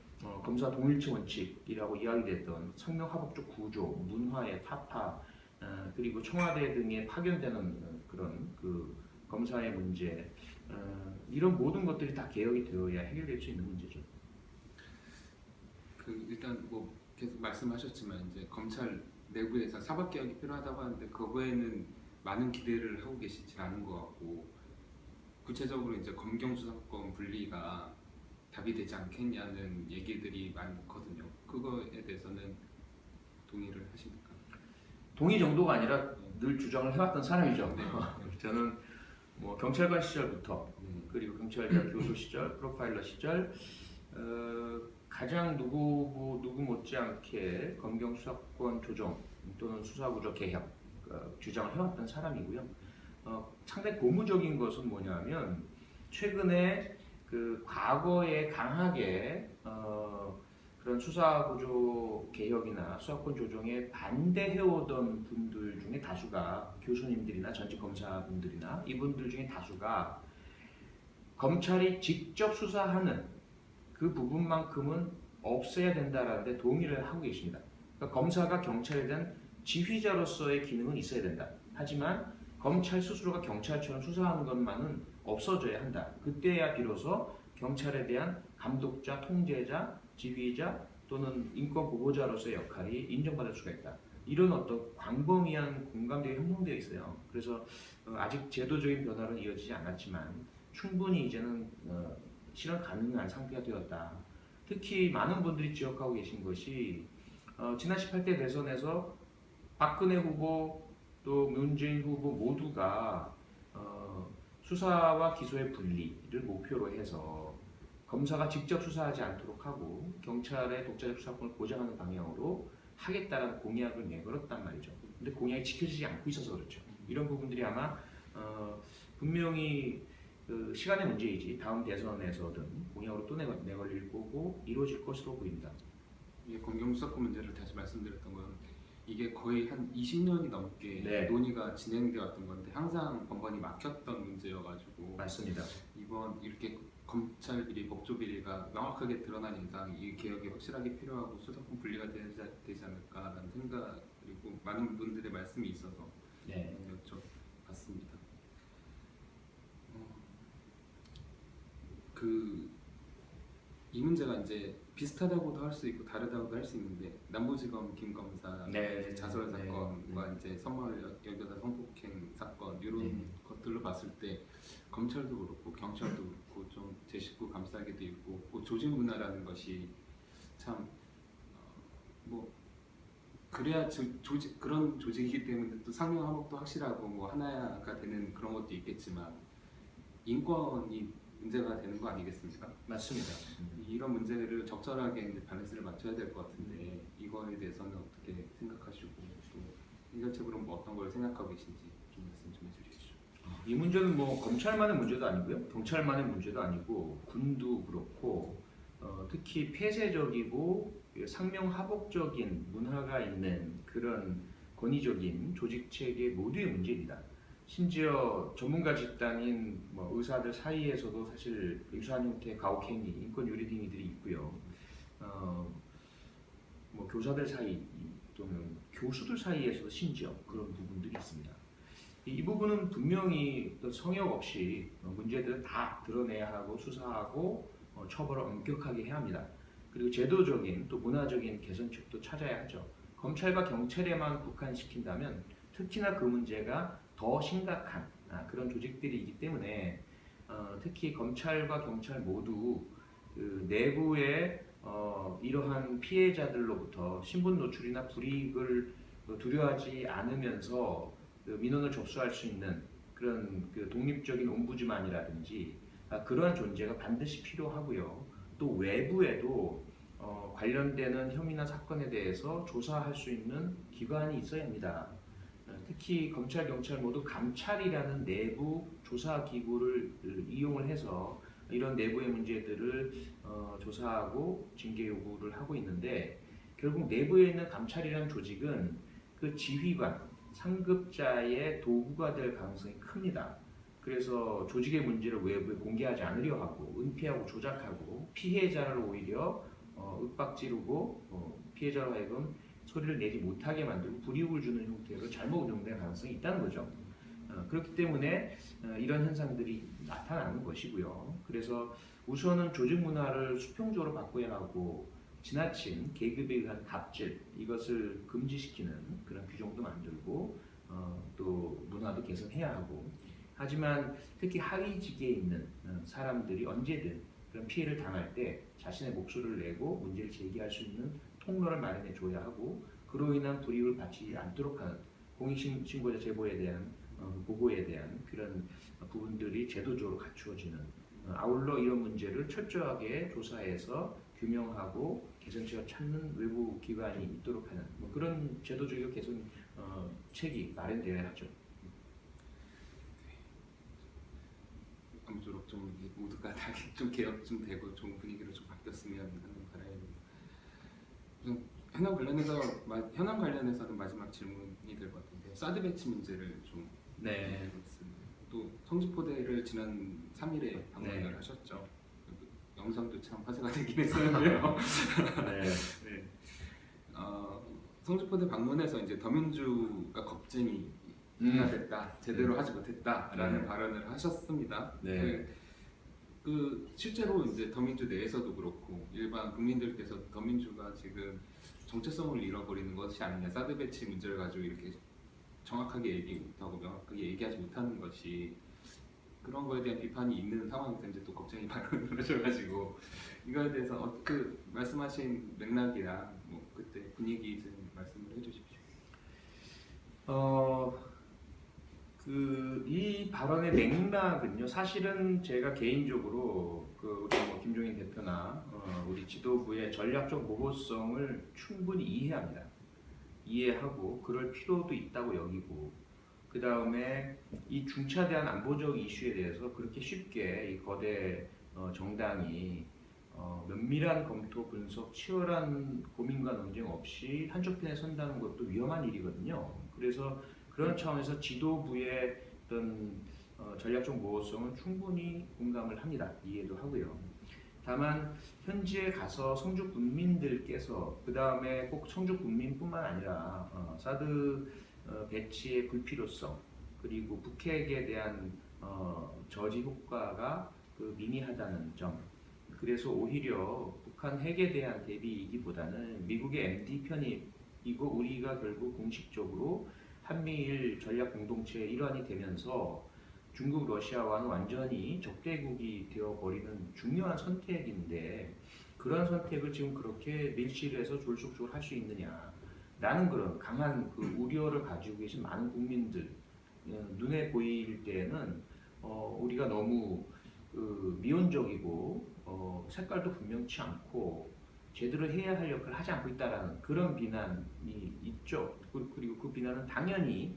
B: 검사 동일체 원칙이라고 이야기됐던 상명하복적 구조, 문화의 타파 그리고 청와대 등에 파견되는 그런 검사의 문제 이런 모든 것들이 다 개혁이 되어야 해결될 수 있는 문제죠.
A: 일단 뭐 계속 말씀하셨지만 이제 검찰 내부에서 사법 개혁이 필요하다고 하는데 그거에는 많은 기대를 하고 계시지 않은 것 같고 구체적으로 이제 검경 수사권 분리가 답이 되지 않겠냐는 얘기들이 많거든요. 그거에 대해서는 동의를 하십니까?
B: 동의 정도가 아니라 늘 주장을 해왔던 사람이죠.
A: 네.
B: 저는 뭐 경찰관 시절부터 그리고 경찰대학 교수 시절, 프로파일러 시절 가장 누구 못지않게 검경 수사권 조정 또는 수사구조 개혁 주장을 해왔던 사람이고요. 상당히 고무적인 것은 뭐냐면 최근에 과거에 강하게 그런 수사구조 개혁이나 수사권 조정에 반대해오던 분들 중에 다수가 교수님들이나 전직 검사분들이나 이분들 중에 다수가 검찰이 직접 수사하는 그 부분만큼은 없애야 된다라는데 동의를 하고 계십니다. 그러니까 검사가 경찰에 대한 지휘자로서의 기능은 있어야 된다. 하지만 검찰 스스로가 경찰처럼 수사하는 것만은 없어져야 한다. 그때야 비로소 경찰에 대한 감독자, 통제자, 지휘자 또는 인권 보호자로서의 역할이 인정받을 수가 있다. 이런 어떤 광범위한 공감대가 형성되어 있어요. 그래서 아직 제도적인 변화는 이어지지 않았지만 충분히 이제는 실현 가능한 상태가 되었다. 특히 많은 분들이 지적하고 계신 것이 지난 18대 대선에서 박근혜 후보 또 문재인 후보 모두가 수사와 기소의 분리를 목표로 해서 검사가 직접 수사하지 않도록 하고 경찰의 독자적 수사권을 보장하는 방향으로 하겠다라는 공약을 내걸었단 말이죠. 근데 공약이 지켜지지 않고 있어서 그렇죠. 이런 부분들이 아마 분명히 시간의 문제이지 다음 대선에서든 공약으로 또 내걸릴 거고 이루어질 것으로 보입니다.
A: 이게 검경 수사권 문제를 다시 말씀드렸던 건 이게 거의 한 20년이 넘게
B: 네.
A: 논의가 진행되어 왔던 건데 항상 번번이 막혔던 문제여가지고
B: 맞습니다.
A: 이번 이렇게 검찰 비리, 법조 비리가 명확하게 드러난 이상 이 개혁이 확실하게 필요하고 수사권 분리가 되지 않을까라는 생각 그리고 많은 분들의 말씀이 있어서
B: 네.
A: 여쭤봤습니다. 이 문제가 이제 비슷하다고도 할 수 있고 다르다고도 할 수 있는데 남부지검 김 검사
B: 네.
A: 자살
B: 네.
A: 사건과 이제 선물 여교사 성폭행 사건 이런 것들로 봤을 때 검찰도 그렇고 경찰도 그렇고 좀 제 식구 감싸기도 있고 그 조직 문화라는 것이 참 뭐 그래야 그런 조직이기 때문에 또 상명하복도 확실하고 뭐 하나가 되는 그런 것도 있겠지만 인권이 문제가 되는 거 아니겠습니까?
B: 맞습니다.
A: 이런 문제를 적절하게 이제 밸런스를 맞춰야 될 것 같은데 이거에 대해서는 어떻게 생각하시고 또 해결책으로 뭐 어떤 걸 생각하고 계신지 좀 말씀 좀 해주십시오.
B: 이 문제는 뭐 검찰만의 문제도 아니고요, 경찰만의 문제도 아니고 군도 그렇고 특히 폐쇄적이고 상명하복적인 문화가 있는 그런 권위적인 조직 체계 모두의 문제입니다. 심지어 전문가 집단인 뭐 의사들 사이에서도 사실 유사한 형태의 가혹행위, 인권 유리 행위들이 있고요. 뭐 교사들 사이도 또는 교수들 사이에서도 심지어 그런 부분들이 있습니다. 이 부분은 분명히 성역 없이 문제들을 다 드러내야 하고 수사하고 처벌을 엄격하게 해야 합니다. 그리고 제도적인 또 문화적인 개선책도 찾아야 하죠. 검찰과 경찰에만 국한시킨다면 특히나 그 문제가 더 심각한 그런 조직들이기 때문에 특히 검찰과 경찰 모두 그 내부의 이러한 피해자들로부터 신분 노출이나 불이익을 두려워하지 않으면서 그 민원을 접수할 수 있는 그런 그 독립적인 옴부즈만이라든지 그러한 존재가 반드시 필요하고요. 또 외부에도 관련되는 혐의나 사건에 대해서 조사할 수 있는 기관이 있어야 합니다. 특히 검찰, 경찰 모두 감찰이라는 내부 조사 기구를 이용을 해서 이런 내부의 문제들을 조사하고 징계 요구를 하고 있는데 결국 내부에 있는 감찰이라는 조직은 그 지휘관, 상급자의 도구가 될 가능성이 큽니다. 그래서 조직의 문제를 외부에 공개하지 않으려 하고 은폐하고 조작하고 피해자를 오히려 윽박지르고 피해자로 하여금 소리를 내지 못하게 만들고 불이익을 주는 형태로 잘못 운영될 가능성이 있다는 거죠. 그렇기 때문에 이런 현상들이 나타나는 것이고요. 그래서 우선은 조직 문화를 수평적으로 바꿔야 하고 지나친 계급에 의한 갑질 이것을 금지시키는 그런 규정도 만들고 또 문화도 개선해야 하고 하지만 특히 하위직에 있는 사람들이 언제든 그런 피해를 당할 때 자신의 목소리를 내고 문제를 제기할 수 있는 통로를 마련해 줘야 하고 그로 인한 불이익을 받지 않도록 하는 공익신고자 제보에 대한 보고에 대한 그런 부분들이 제도적으로 갖추어지는 아울러 이런 문제를 철저하게 조사해서 규명하고 개선책을 찾는 외부 기관이 있도록 하는 그런 제도적인 개선 책이 마련되어야 하죠.
A: 아무쪼록 좀 모두가 다 좀 개혁 좀 되고 좋은 분위기로 좀 바뀌었으면 하는 바람입니다. 우선 현안 관련해서는 마지막 질문이 될 것 같은데 사드 배치 문제를 좀
B: 네.
A: 또 성주포대를 지난 3일에 방문을
B: 네.
A: 하셨죠. 영상도 참 화제가 되긴 했었는데요.
B: 네.
A: 네. 성주포대 방문해서 이제 더민주가 겁쟁이가 됐다, 제대로 하지 못했다라는
B: 네.
A: 발언을 하셨습니다.
B: 네.
A: 그 실제로 이제 더민주 내에서도 그렇고 일반 국민들께서 더민주가 지금 정체성을 잃어버리는 것이 아니냐, 사드 배치 문제를 가지고 이렇게 정확하게 얘기 못하고 명확하게 얘기하지 못하는 것이 그런 거에 대한 비판이 있는 상황에서 이제 또 걱정이 발언을 하셔가지고 이거에 대해서 그 말씀하신 맥락이나 뭐 그때 분위기 좀 말씀을 해주십시오.
B: 이 발언의 맥락은요. 사실은 제가 개인적으로 우리 김종인 대표나 우리 지도부의 전략적 모호성을 충분히 이해합니다. 이해하고 그럴 필요도 있다고 여기고 그 다음에 이 중차대한 안보적 이슈에 대해서 그렇게 쉽게 이 거대 정당이 면밀한 검토, 분석, 치열한 고민과 논쟁 없이 한쪽 편에 선다는 것도 위험한 일이거든요. 그래서 그런 차원에서 지도부의 어떤 전략적 모호성은 충분히 공감을 합니다. 이해도 하고요. 다만 현지에 가서 성주 군민들께서 그 다음에 꼭 성주 군민뿐만 아니라 사드 배치의 불필요성 그리고 북핵에 대한 저지 효과가 미미하다는 점 그래서 오히려 북한 핵에 대한 대비이기보다는 미국의 MD 편이고 우리가 결국 공식적으로 한미일 전략 공동체의 일환이 되면서 중국, 러시아와는 완전히 적대국이 되어버리는 중요한 선택인데 그런 선택을 지금 그렇게 밀실에서 졸속적으로 할 수 있느냐 라는 그런 강한 그 우려를 가지고 계신 많은 국민들 눈에 보일 때에는 우리가 너무 미온적이고 색깔도 분명치 않고 제대로 해야 할 역할을 하지 않고 있다라는 그런 비난이 있죠. 그리고 그 비난은 당연히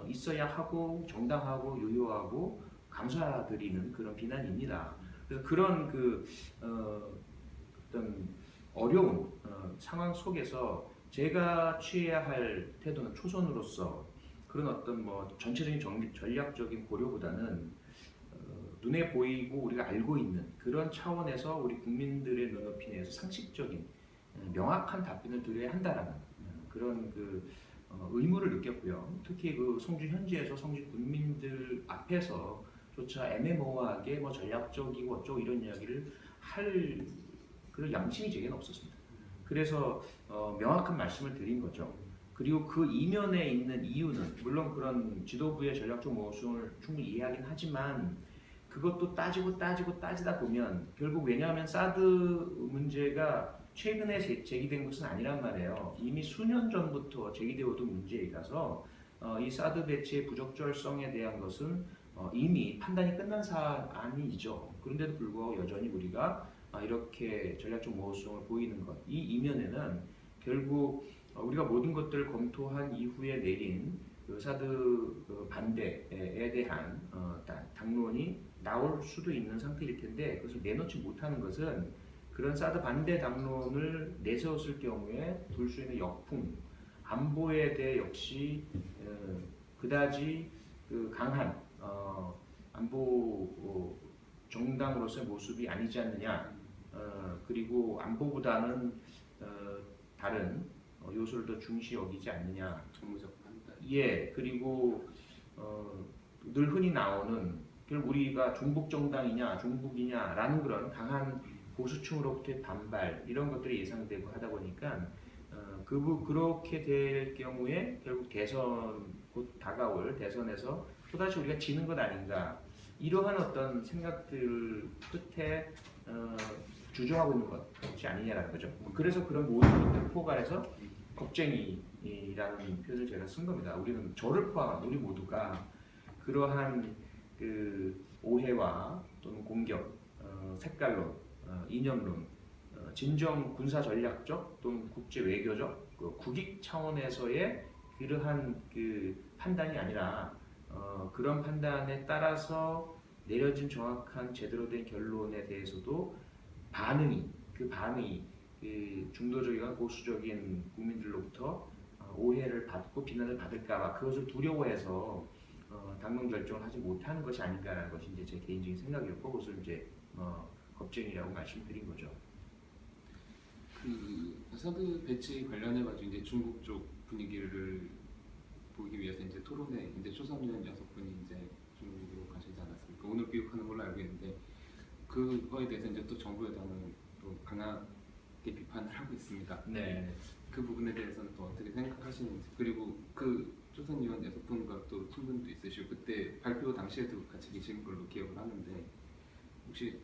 B: 있어야 하고 정당하고 유효하고 감사드리는 그런 비난입니다. 그래서 그런 어떤 어려운 상황 속에서 제가 취해야 할 태도는 초선으로서 그런 어떤 전체적인 전략적인 고려보다는 눈에 보이고 우리가 알고 있는 그런 차원에서 우리 국민들의 눈높이 내에서 상식적인 명확한 답변을 드려야 한다라는 그런 의무를 느꼈고요. 특히 성주 현지에서 성주 군민들 앞에서조차 애매모호하게 뭐 전략적이고 어쩌고 이런 이야기를 할 그런 양심이 제게는 없었습니다. 그래서 명확한 말씀을 드린 거죠. 그리고 그 이면에 있는 이유는 물론 그런 지도부의 전략적 모순을 충분히 이해하긴 하지만 그것도 따지다 보면 결국 왜냐하면 사드 문제가 최근에 제기된 것은 아니란 말이에요. 이미 수년 전부터 제기되어 오던 문제이라서 이 사드 배치의 부적절성에 대한 것은 이미 판단이 끝난 사안이죠. 그런데도 불구하고 여전히 우리가 이렇게 전략적 모호성을 보이는 것, 이 이면에는 결국 우리가 모든 것들을 검토한 이후에 내린 사드 반대에 대한 당론이 나올 수도 있는 상태일 텐데 그것을 내놓지 못하는 것은 그런 사드 반대 당론을 내세웠을 경우에 둘 수 있는 역풍, 안보에 대해 역시 그다지 강한 안보 정당으로서의 모습이 아니지 않느냐. 그리고 안보보다는 다른 요소를 더 중시 여기지 않느냐.
A: 정무적 판단.
B: 예, 그리고 늘 흔히 나오는 결국 우리가 종북 정당이냐, 종북이냐라는 그런 강한 보수층으로부터의 반발 이런 것들이 예상되고 하다 보니까 그렇게 될 경우에 결국 대선 곧 다가올 대선에서 또다시 우리가 지는 것 아닌가 이러한 어떤 생각들 끝에 주저하고 있는 것이 아니냐라는 거죠. 그래서 그런 모든 것들을 포괄해서 겁쟁이라는 표현을 제가 쓴 겁니다. 우리는 저를 포함한 우리 모두가 그러한 오해와 또는 공격, 색깔론, 이념론, 진정 군사 전략적 또는 국제 외교적 국익 차원에서의 그러한 판단이 아니라 그런 판단에 따라서 내려진 정확한 제대로 된 결론에 대해서도 반응이 중도적이거나 보수적인 국민들로부터 오해를 받고 비난을 받을까봐 그것을 두려워해서 당론 결정을 하지 못하는 것이 아닌가라는 것이 이제 제 개인적인 생각이었고 그것을 이제 겁쟁이라고 말씀드린 거죠.
A: 사드 배치 관련해 가지고 이제 중국 쪽 분위기를 보기 위해서 이제 토론회 이제 초선의원 6분이 이제 중국으로 가시지 않았습니까? 오늘 귀국하는 걸로 알고 있는데 그거에 대해서 이제 또 정부 여당은 또 강하게 비판을 하고 있습니다.
B: 네.
A: 그 부분에 대해서는 또 어떻게 생각하시는지 그리고 그 초선의원 6분과 또 친분도 있으시고 그때 발표 당시에도 같이 계신 걸로 기억을 하는데 혹시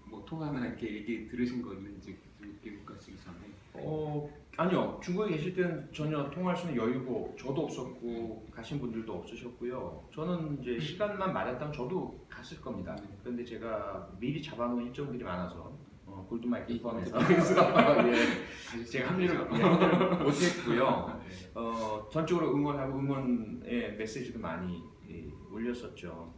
A: 뭐 통화나 이렇게 얘기 들으신 거 있는지 미국 가시기 전에?
B: 아니요. 중국에 계실 때는 전혀 통화할 수 있는 여유고 저도 없었고 가신 분들도 없으셨고요. 저는 이제 시간만 맞았다면 저도 갔을 겁니다. 그런데 제가 미리 잡아놓은 일정들이 많아서 골드마이크 포함해서 예, 제가 합류를 못했고요. 전적으로 응원하고 응원의 메시지도 많이 올렸었죠.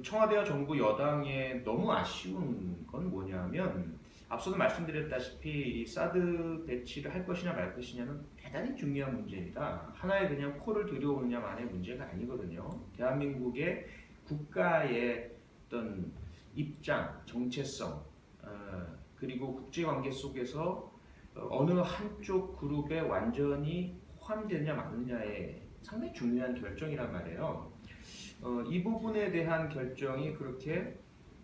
B: 청와대와 정부 여당의 너무 아쉬운 건 뭐냐면 앞서도 말씀드렸다시피 이 사드 배치를 할 것이냐 말 것이냐는 대단히 중요한 문제입니다. 하나의 그냥 코를 들여오느냐만의 문제가 아니거든요. 대한민국의 국가의 어떤 입장, 정체성, 그리고 국제관계 속에서 어느 한쪽 그룹에 완전히 포함되느냐 마느냐의 상당히 중요한 결정이란 말이에요. 이 부분에 대한 결정이 그렇게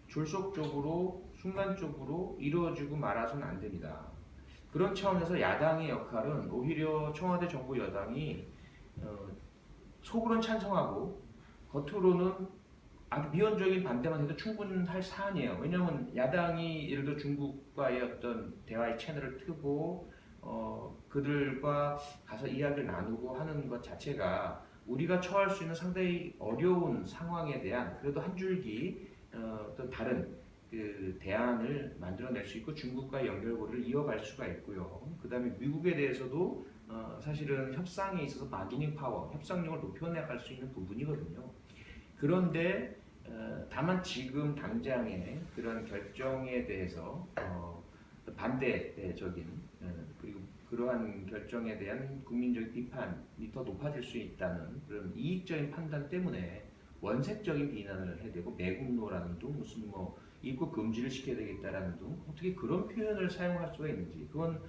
B: 졸속적으로 순간적으로 이루어지고 말아서는 안 됩니다. 그런 차원에서 야당의 역할은 오히려 청와대 정부 여당이 속으로는 찬성하고 겉으로는 아주 미온적인 반대만 해도 충분할 사안이에요. 왜냐하면 야당이 예를 들어 중국과의 어떤 대화의 채널을 트고 그들과 가서 이야기를 나누고 하는 것 자체가 우리가 처할 수 있는 상당히 어려운 상황에 대한 그래도 한 줄기 어떤 다른 대안을 만들어낼 수 있고 중국과의 연결고리를 이어갈 수가 있고요. 그 다음에 미국에 대해서도 사실은 협상에 있어서 바기닝 파워, 협상력을 높여나갈 수 있는 부분이거든요. 그런데 다만 지금 당장의 그런 결정에 대해서 반대적인 그리고 그러한 결정에 대한 국민적 비판이 더 높아질 수 있다는 그런 이익적인 판단 때문에 원색적인 비난을 해대고 매국노라는 둥 무슨 뭐 입국 금지를 시켜야 되겠다라는 둥 어떻게 그런 표현을 사용할 수가 있는지 그건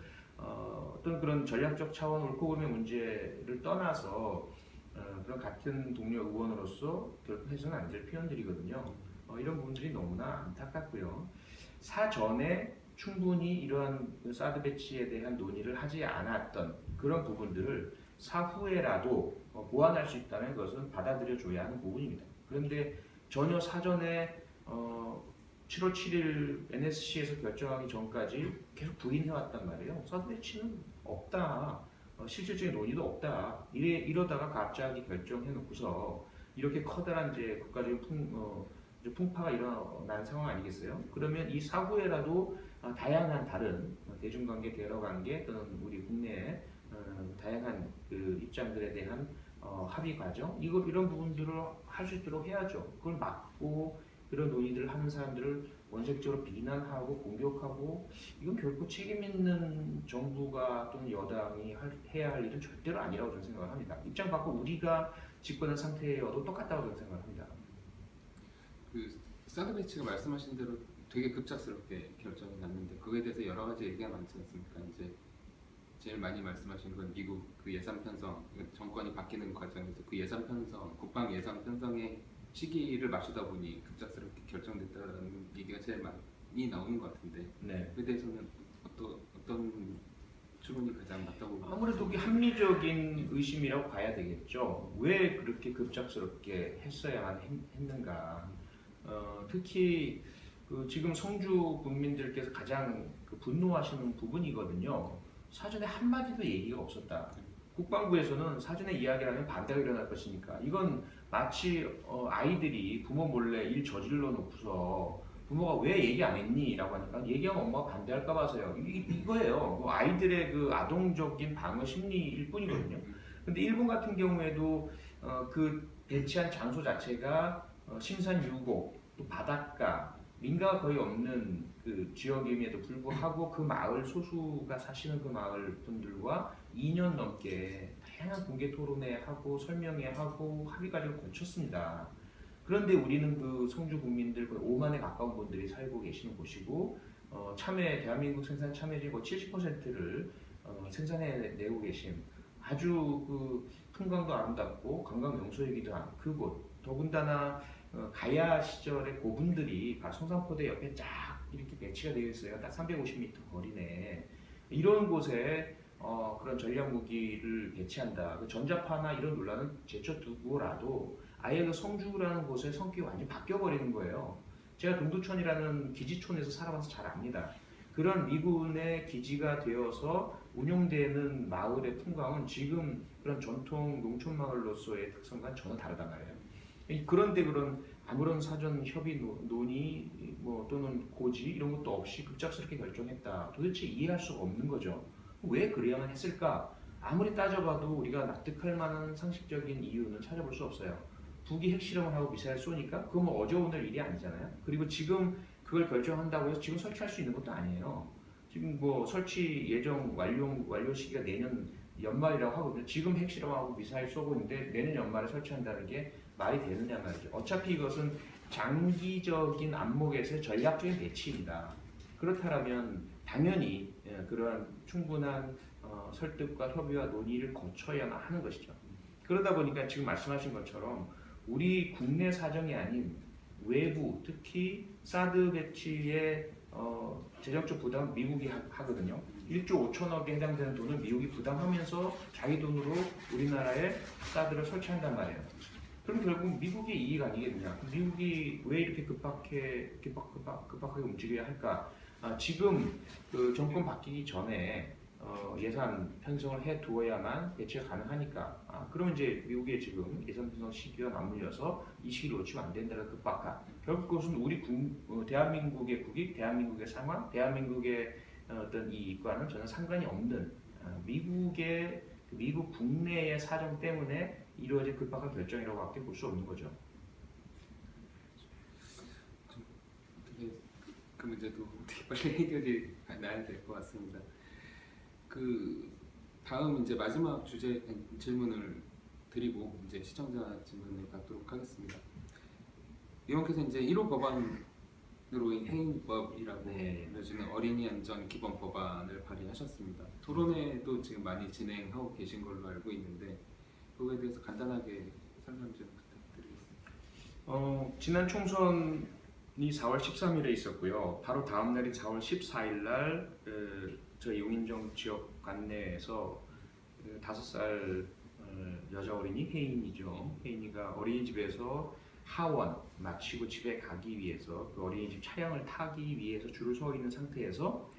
B: 어떤 그런 전략적 차원 옳고 그름의 문제를 떠나서 그런 같은 동료 의원으로서 결국 해서는 안 될 표현들이거든요. 이런 부분들이 너무나 안타깝고요. 사전에 충분히 이러한 그 사드 배치에 대한 논의를 하지 않았던 그런 부분들을 사후에라도 보완할 수 있다면 그것은 받아들여줘야 하는 부분입니다. 그런데 전혀 사전에 7월 7일 NSC에서 결정하기 전까지 계속 부인해왔단 말이에요. 사드 배치는 없다. 실질적인 논의도 없다. 이러다가 갑자기 결정해놓고서 이렇게 커다란 이제 국가적인 풍파가 일어나는 상황 아니겠어요? 그러면 이 사후에라도 다양한 다른 대중관계, 대러관계 또는 우리 국내의 다양한 그 입장들에 대한 합의 과정 이런 부분들을 할 수 있도록 해야죠. 그걸 막고 그런 논의들을 하는 사람들을 원색적으로 비난하고 공격하고 이건 결코 책임 있는 정부가 또는 여당이 해야 할 일은 절대로 아니라고 저는 생각을 합니다. 입장 바꿔 우리가 집권한 상태여도 똑같다고 저는 생각을 합니다.
A: 그 사드 배치가 말씀하신 대로 되게 급작스럽게 결정이 났는데 그거에 대해서 여러 가지 얘기가 많지 않습니까? 이제 제일 많이 말씀하신 건 미국 그 예산 편성, 정권이 바뀌는 과정에서 그 예산 편성, 국방 예산 편성의 시기를 맞추다 보니 급작스럽게 결정됐다는 얘기가 제일 많이 나오는 것 같은데
B: 네.
A: 그에 대해서는 어떤 추론이 가장 맞다고
B: 아무래도 그게 합리적인 의심이라고 봐야 되겠죠. 왜 그렇게 급작스럽게 했어야만 했는가. 특히 그 지금 성주 국민들께서 가장 그 분노하시는 부분이거든요. 사전에 한마디도 얘기가 없었다. 국방부에서는 사전에 이야기를 하면 반대가 일어날 것이니까 이건 마치 아이들이 부모 몰래 일 저질러 놓고서 부모가 왜 얘기 안 했니? 라고 하니까 얘기하면 엄마가 반대할까 봐서요. 이거예요. 뭐 아이들의 그 아동적인 방어 심리일 뿐이거든요. 근데 일본 같은 경우에도 그 배치한 장소 자체가 심산 유곡, 또 바닷가, 민가가 거의 없는 그 지역임에도 불구하고 그 마을 소수가 사시는 그 마을 분들과 2년 넘게 다양한 공개 토론회하고 설명회하고 합의 과정을 거쳤습니다. 그런데 우리는 그 성주 국민들 거의 5만에 가까운 분들이 살고 계시는 곳이고 대한민국 생산 참여율이 거의 70%를 생산해내고 계신 아주 그 풍광도 아름답고 관광 명소이기도 한 그곳 더군다나 가야 시절의 고분들이 성산포대 옆에 쫙 이렇게 배치가 되어 있어요. 딱 350m 거리네. 이런 곳에 그런 전략 무기를 배치한다. 그 전자파나 이런 논란은 제쳐두고라도 아예 그 성주라는 곳의 성격이 완전히 바뀌어버리는 거예요. 제가 동두천이라는 기지촌에서 살아봐서 잘 압니다. 그런 미군의 기지가 되어서 운영되는 마을의 풍광은 지금 그런 전통 농촌 마을로서의 특성과는 전혀 다르단 말이에요. 그런데 그런 아무런 사전 협의 논의 또는 고지 이런 것도 없이 급작스럽게 결정했다. 도대체 이해할 수가 없는 거죠. 왜 그래야만 했을까? 아무리 따져봐도 우리가 납득할 만한 상식적인 이유는 찾아볼 수 없어요. 북이 핵실험을 하고 미사일 쏘니까 그건 뭐 어제 오늘 일이 아니잖아요. 그리고 지금 그걸 결정한다고 해서 지금 설치할 수 있는 것도 아니에요. 지금 뭐 설치 예정 완료 시기가 내년 연말이라고 하거든요. 지금 핵실험하고 미사일 쏘고 있는데 내년 연말에 설치한다는 게 말이 되느냐 말이죠. 어차피 이것은 장기적인 안목에서의 전략적인 배치입니다. 그렇다면 당연히 그러한 충분한 설득과 협의와 논의를 거쳐야만 하는 것이죠. 그러다 보니까 지금 말씀하신 것처럼 우리 국내 사정이 아닌 외부, 특히 사드 배치의 재정적 부담 미국이 하거든요. 1조 5천억에 해당되는 돈을 미국이 부담하면서 자기 돈으로 우리나라에 사드를 설치한단 말이에요. 그럼 결국 미국의 이익 아니겠느냐? 미국이 왜 이렇게 급하게 움직여야 할까? 지금 그 정권 바뀌기 전에 예산 편성을 해 두어야만 배치가 가능하니까. 그러면 이제 미국의 지금 예산 편성 시기가 맞물려서 이 시기를 놓치면 안 된다는 급박한. 결국 그것은 우리 대한민국의 국익, 대한민국의 상황, 대한민국의 어떤 이익과는 전혀 상관이 없는 미국 국내의 사정 때문에 이루어진 급박한 결정이라고밖에 볼 수 없는 거죠.
A: 그 문제도 어떻게 빨리 해결이 나야 될 것 같습니다. 그 다음 이제 마지막 주제 질문을 드리고 이제 시청자 질문을 받도록 하겠습니다. 의원께서 이제 1호 법안을 해인법이라고
B: 네.
A: 불려지는 어린이 안전 기본 법안을 발의하셨습니다. 토론회도 지금 많이 진행하고 계신 걸로 알고 있는데 그거에 대해서 간단하게 설명 좀 부탁드리겠습니다.
B: 지난 총선이 4월 13일에 있었고요. 바로 다음 날인 4월 14일 날 저희 용인정 지역 관내에서 5살 여자 어린이 혜인이죠. 혜인이가 어린이집에서 하원 마치고 집에 가기 위해서 그 어린이집 차량을 타기 위해서 줄을 서 있는 상태에서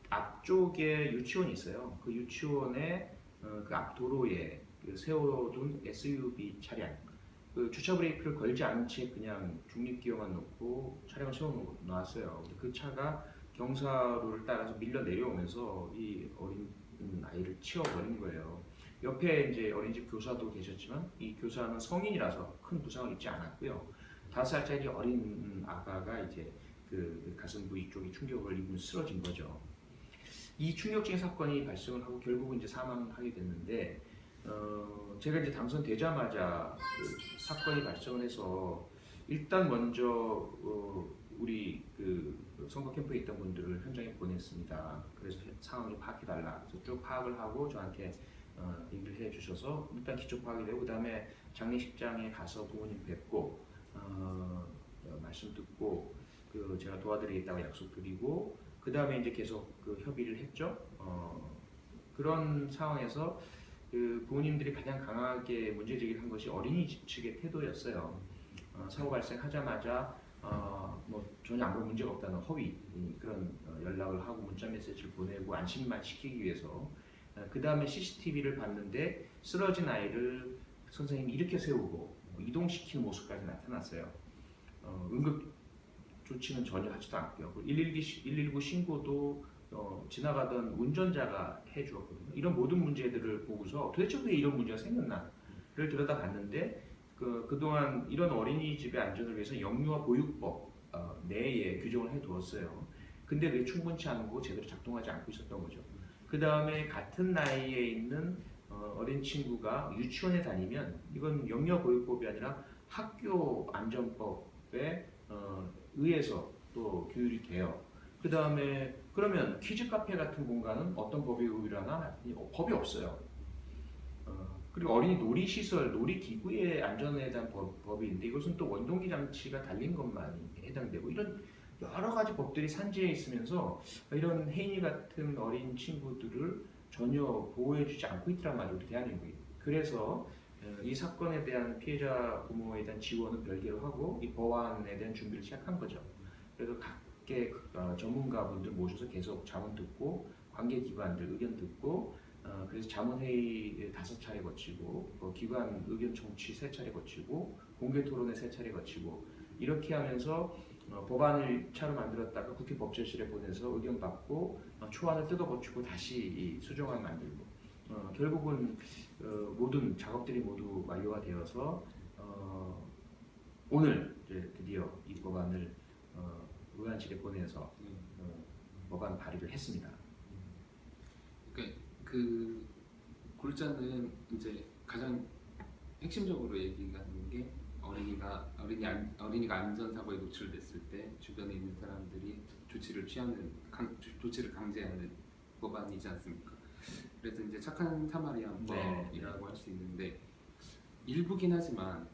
B: 앞쪽에 유치원이 있어요. 그 유치원의 그 앞 도로에 그 세워둔 SUV 차량, 그 주차 브레이크를 걸지 않은 채 그냥 중립기어만 놓고 차량을 세워놓았어요. 그 차가 경사로를 따라서 밀려 내려오면서 이 어린 아이를 치워버린 거예요. 옆에 이제 어린이집 교사도 계셨지만 이 교사는 성인이라서 큰 부상을 입지 않았고요. 5살짜리 어린 아가가 이제 그 가슴 부위 쪽에 충격을 입으면 쓰러진 거죠. 이 충격적인 사건이 발생을 하고 결국은 이제 사망하게 됐는데 제가 이제 당선되자마자 그 사건이 발생을 해서 일단 먼저 우리 그 선거 캠프에 있던 분들을 현장에 보냈습니다. 그래서 상황을 파악해달라. 그래서 쭉 파악을 하고 저한테 얘기를 해주셔서 일단 기초 파악이 되고 그다음에 장례식장에 가서 부모님 뵙고 말씀 듣고 그 제가 도와드리겠다고 약속드리고 그 다음에 이제 계속 그 협의를 했죠. 그런 상황에서 그 부모님들이 가장 강하게 문제 제기를 한 것이 어린이집 측의 태도였어요. 사고 발생하자마자 뭐 전혀 아무 문제가 없다는 허위 그런 연락을 하고 문자 메시지를 보내고 안심만 시키기 위해서 그 다음에 CCTV를 봤는데 쓰러진 아이를 선생님이 이렇게 세우고 이동시키는 모습까지 나타났어요. 응급 조치는 전혀 하지도 않고요. 119 신고도 지나가던 운전자가 해주었거든요. 이런 모든 문제들을 보고서 도대체 왜 이런 문제가 생겼나를 들여다봤는데 그동안 이런 어린이집의 안전을 위해서 영유아 보육법 내에 규정을 해두었어요. 근데 그게 충분치 않은 거고 제대로 작동하지 않고 있었던 거죠. 그 다음에 같은 나이에 있는 어린 친구가 유치원에 다니면 이건 영유아 보육법이 아니라 학교 안전법에 의해서 또 규율이 돼요. 그 다음에 그러면 키즈 카페 같은 공간은 어떤 법에 의의를 하나? 법이 없어요. 그리고 어린이 놀이시설, 놀이기구의 안전에 대한 법이 있는데 이것은 또 원동기 장치가 달린 것만 해당되고 이런 여러 가지 법들이 산재해 있으면서 이런 혜인이 같은 어린 친구들을 전혀 보호해주지 않고 있더란 말이에요, 우리 대한민국이. 그래서 이 사건에 대한 피해자 부모에 대한 지원은 별개로 하고 이 법안에 대한 준비를 시작한 거죠. 그래서 각계 전문가분들 모셔서 계속 자문 듣고 관계기관들 의견 듣고 그래서 자문회의 5차례 거치고 기관 의견 청취 3차례 거치고 공개 토론회 3차례 거치고 이렇게 하면서 법안을 1차로 만들었다가 국회 법제실에 보내서 의견 받고 초안을 뜯어고치고 다시 수정안 만들고 결국은 모든 작업들이 모두 완료가 되어서 오늘 이제 드디어 이 법안을 의안실에 보내서 법안 발의를 했습니다.
A: 그 골자는 이제 가장 핵심적으로 얘기하는 게 어린이가 안전사고에 노출됐을 때 주변에 있는 사람들이 조치를 강제하는 법안이지 않습니까? 그래서 이제 착한 사마리안법이라고 할 수 있는데 일부긴 하지만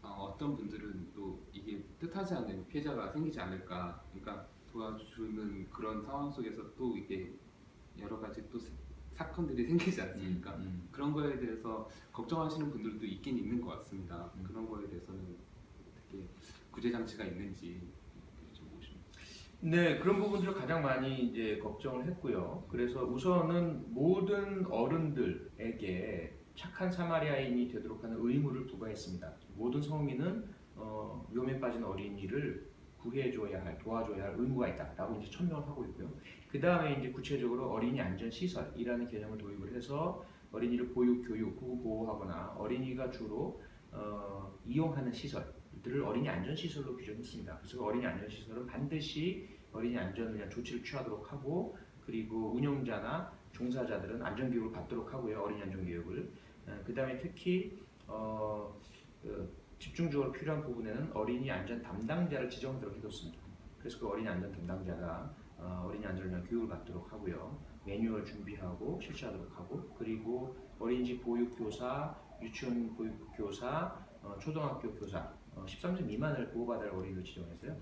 A: 어떤 분들은 또 이게 뜻하지 않은 피해자가 생기지 않을까, 그러니까 도와주는 그런 상황 속에서 또 이게 여러 가지 또 사건들이 생기지 않습니까? 그런 거에 대해서 걱정하시는 분들도 있긴 있는 것 같습니다. 그런 거에 대해서는 어떻게 구제 장치가 있는지 좀 보십니다.
B: 네, 그런 부분들을 가장 많이 이제 걱정을 했고요. 그래서 우선은 모든 어른들에게 착한 사마리아인이 되도록 하는 의무를 부과했습니다. 모든 성민은 위험에 빠진 어린이를 구해줘야 할, 도와줘야 할 의무가 있다라고 이제 천명을 하고 있고요. 그 다음에 이제 구체적으로 어린이 안전시설이라는 개념을 도입을 해서 어린이를 보육, 교육 혹은 보호하거나 어린이가 주로 이용하는 시설들을 어린이 안전시설로 규정했습니다. 그래서 어린이 안전시설은 반드시 어린이 안전을 위한 조치를 취하도록 하고 그리고 운영자나 종사자들은 안전교육을 받도록 하고요. 어린이 안전교육을. 그 다음에 특히 집중적으로 필요한 부분에는 어린이 안전 담당자를 지정하도록 해뒀습니다. 그래서 그 어린이 안전 담당자가 어린이 안전을 위한 교육을 받도록 하고요. 매뉴얼 준비하고 실시하도록 하고, 그리고 어린이집 보육교사, 유치원 보육교사, 초등학교 교사 13세 미만을 보호받을 어린이를 지정해서요.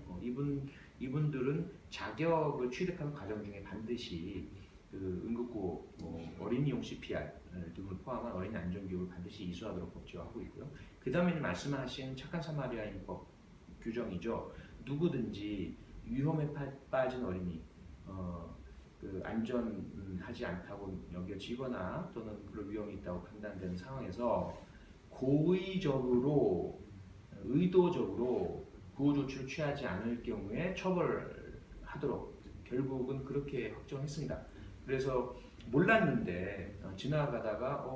B: 이분들은 자격을 취득하는 과정 중에 반드시 그 응급구호, 어린이용 CPR 등을 포함한 어린이 안전교육을 반드시 이수하도록 법제화하고 있고요. 그 다음에 말씀하신 착한 사마리아인법 규정이죠. 누구든지 위험에 빠진 어린이, 그 안전하지 않다고 여겨지거나 또는 그런 위험이 있다고 판단되는 상황에서 고의적으로, 의도적으로 구호 조치를 취하지 않을 경우에 처벌하도록 결국은 그렇게 확정했습니다. 그래서 몰랐는데 지나가다가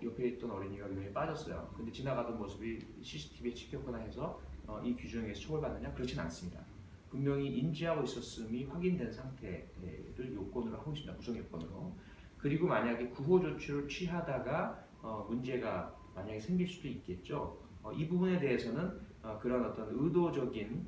B: 옆에 있던 어린이가 위험에 빠졌어요. 근데 지나가던 모습이 CCTV에 찍혔거나 해서 이 규정에서 처벌받느냐? 그렇진 않습니다. 분명히 인지하고 있었음이 확인된 상태를 요건으로 하고 있습니다. 구성 요건으로. 그리고 만약에 구호 조치를 취하다가 문제가 만약에 생길 수도 있겠죠. 이 부분에 대해서는 그런 어떤 의도적인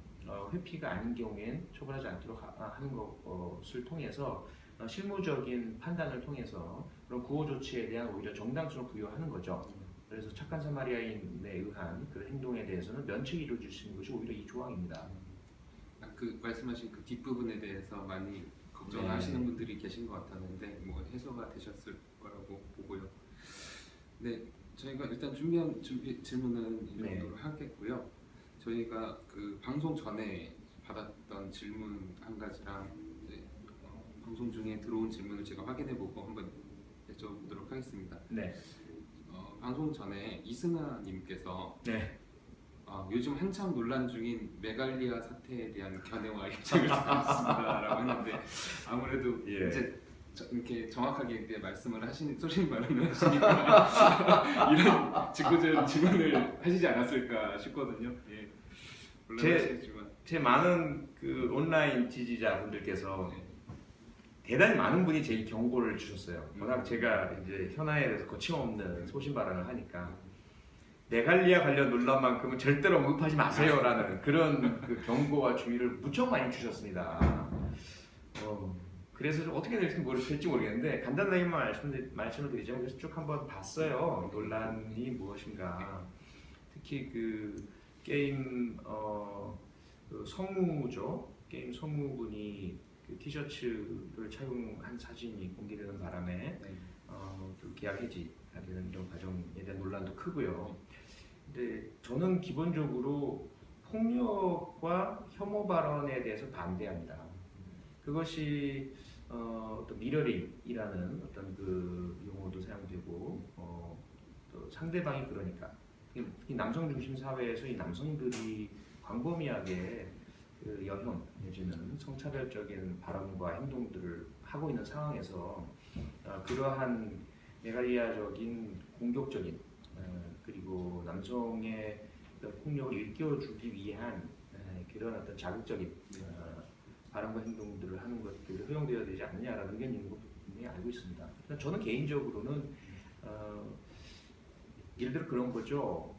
B: 회피가 아닌 경우엔 처벌하지 않도록 하는 것을 통해서 실무적인 판단을 통해서 그런 구호 조치에 대한 오히려 정당성을 부여하는 거죠. 그래서 착한 사마리아인에 의한 그 행동에 대해서는 면책이 이루어질 수 있는 것이 오히려 이 조항입니다.
A: 그 말씀하신 그 뒷부분에 대해서 많이 걱정하시는 분들이 계신 것 같았는데 뭐 해소가 되셨을 거라고 보고요. 네, 저희가 일단 준비한 질문은 이 정도로 하겠고요. 저희가 그 방송 전에 받았던 질문 한 가지랑 이제 방송 중에 들어온 질문을 제가 확인해보고 한번 여쭤보도록 하겠습니다.
B: 네.
A: 방송 전에 이승아님께서
B: 네.
A: 요즘 한참 논란 중인 메갈리아 사태에 대한 견해와 입장을 듣고 있습니다라고 했는데 아무래도 이제 이렇게 정확하게 이렇게 말씀을 소신 발언을 하시니까 이런 직구적인 질문을 하시지 않았을까 싶거든요. 예.
B: 제 많은 그 온라인 지지자분들께서 대단히 많은 분이 제 경고를 주셨어요. 워낙 제가 이제 현안에 대해서 거침없는 소신 발언을 하니까 메갈리아 관련 논란만큼은 절대로 언급하지 마세요라는 그런 그 경고와 주의를 무척 많이 주셨습니다. 그래서 좀 어떻게 될지 모르겠는데 간단하게만 말씀을 드리자면 그래서 쭉 한번 봤어요. 논란이 무엇인가. 특히 그 게임 그 성우죠. 게임 성우분이 그 티셔츠를 착용한 사진이 공개되는 바람에 그 계약 해지가 되는 이런 과정에 대한 논란도 크고요. 근데 저는 기본적으로 폭력과 혐오 발언에 대해서 반대합니다. 그것이 어떤 미러링이라는 어떤 그 용어도 사용되고 또 상대방이 그러니까 이 남성 중심 사회에서 이 남성들이 광범위하게 그 여혐 내지는 성차별적인 발언과 행동들을 하고 있는 상황에서 그러한 메갈리아적인 공격적인 그리고 남성의 폭력을 일깨워주기 위한 그런 어떤 자극적인 발언과 행동들을 하는 것들이 허용되어야 되지 않느냐라는 의견이 있는 것도 분명히 알고 있습니다. 저는 개인적으로는 예를 들어 그런 거죠.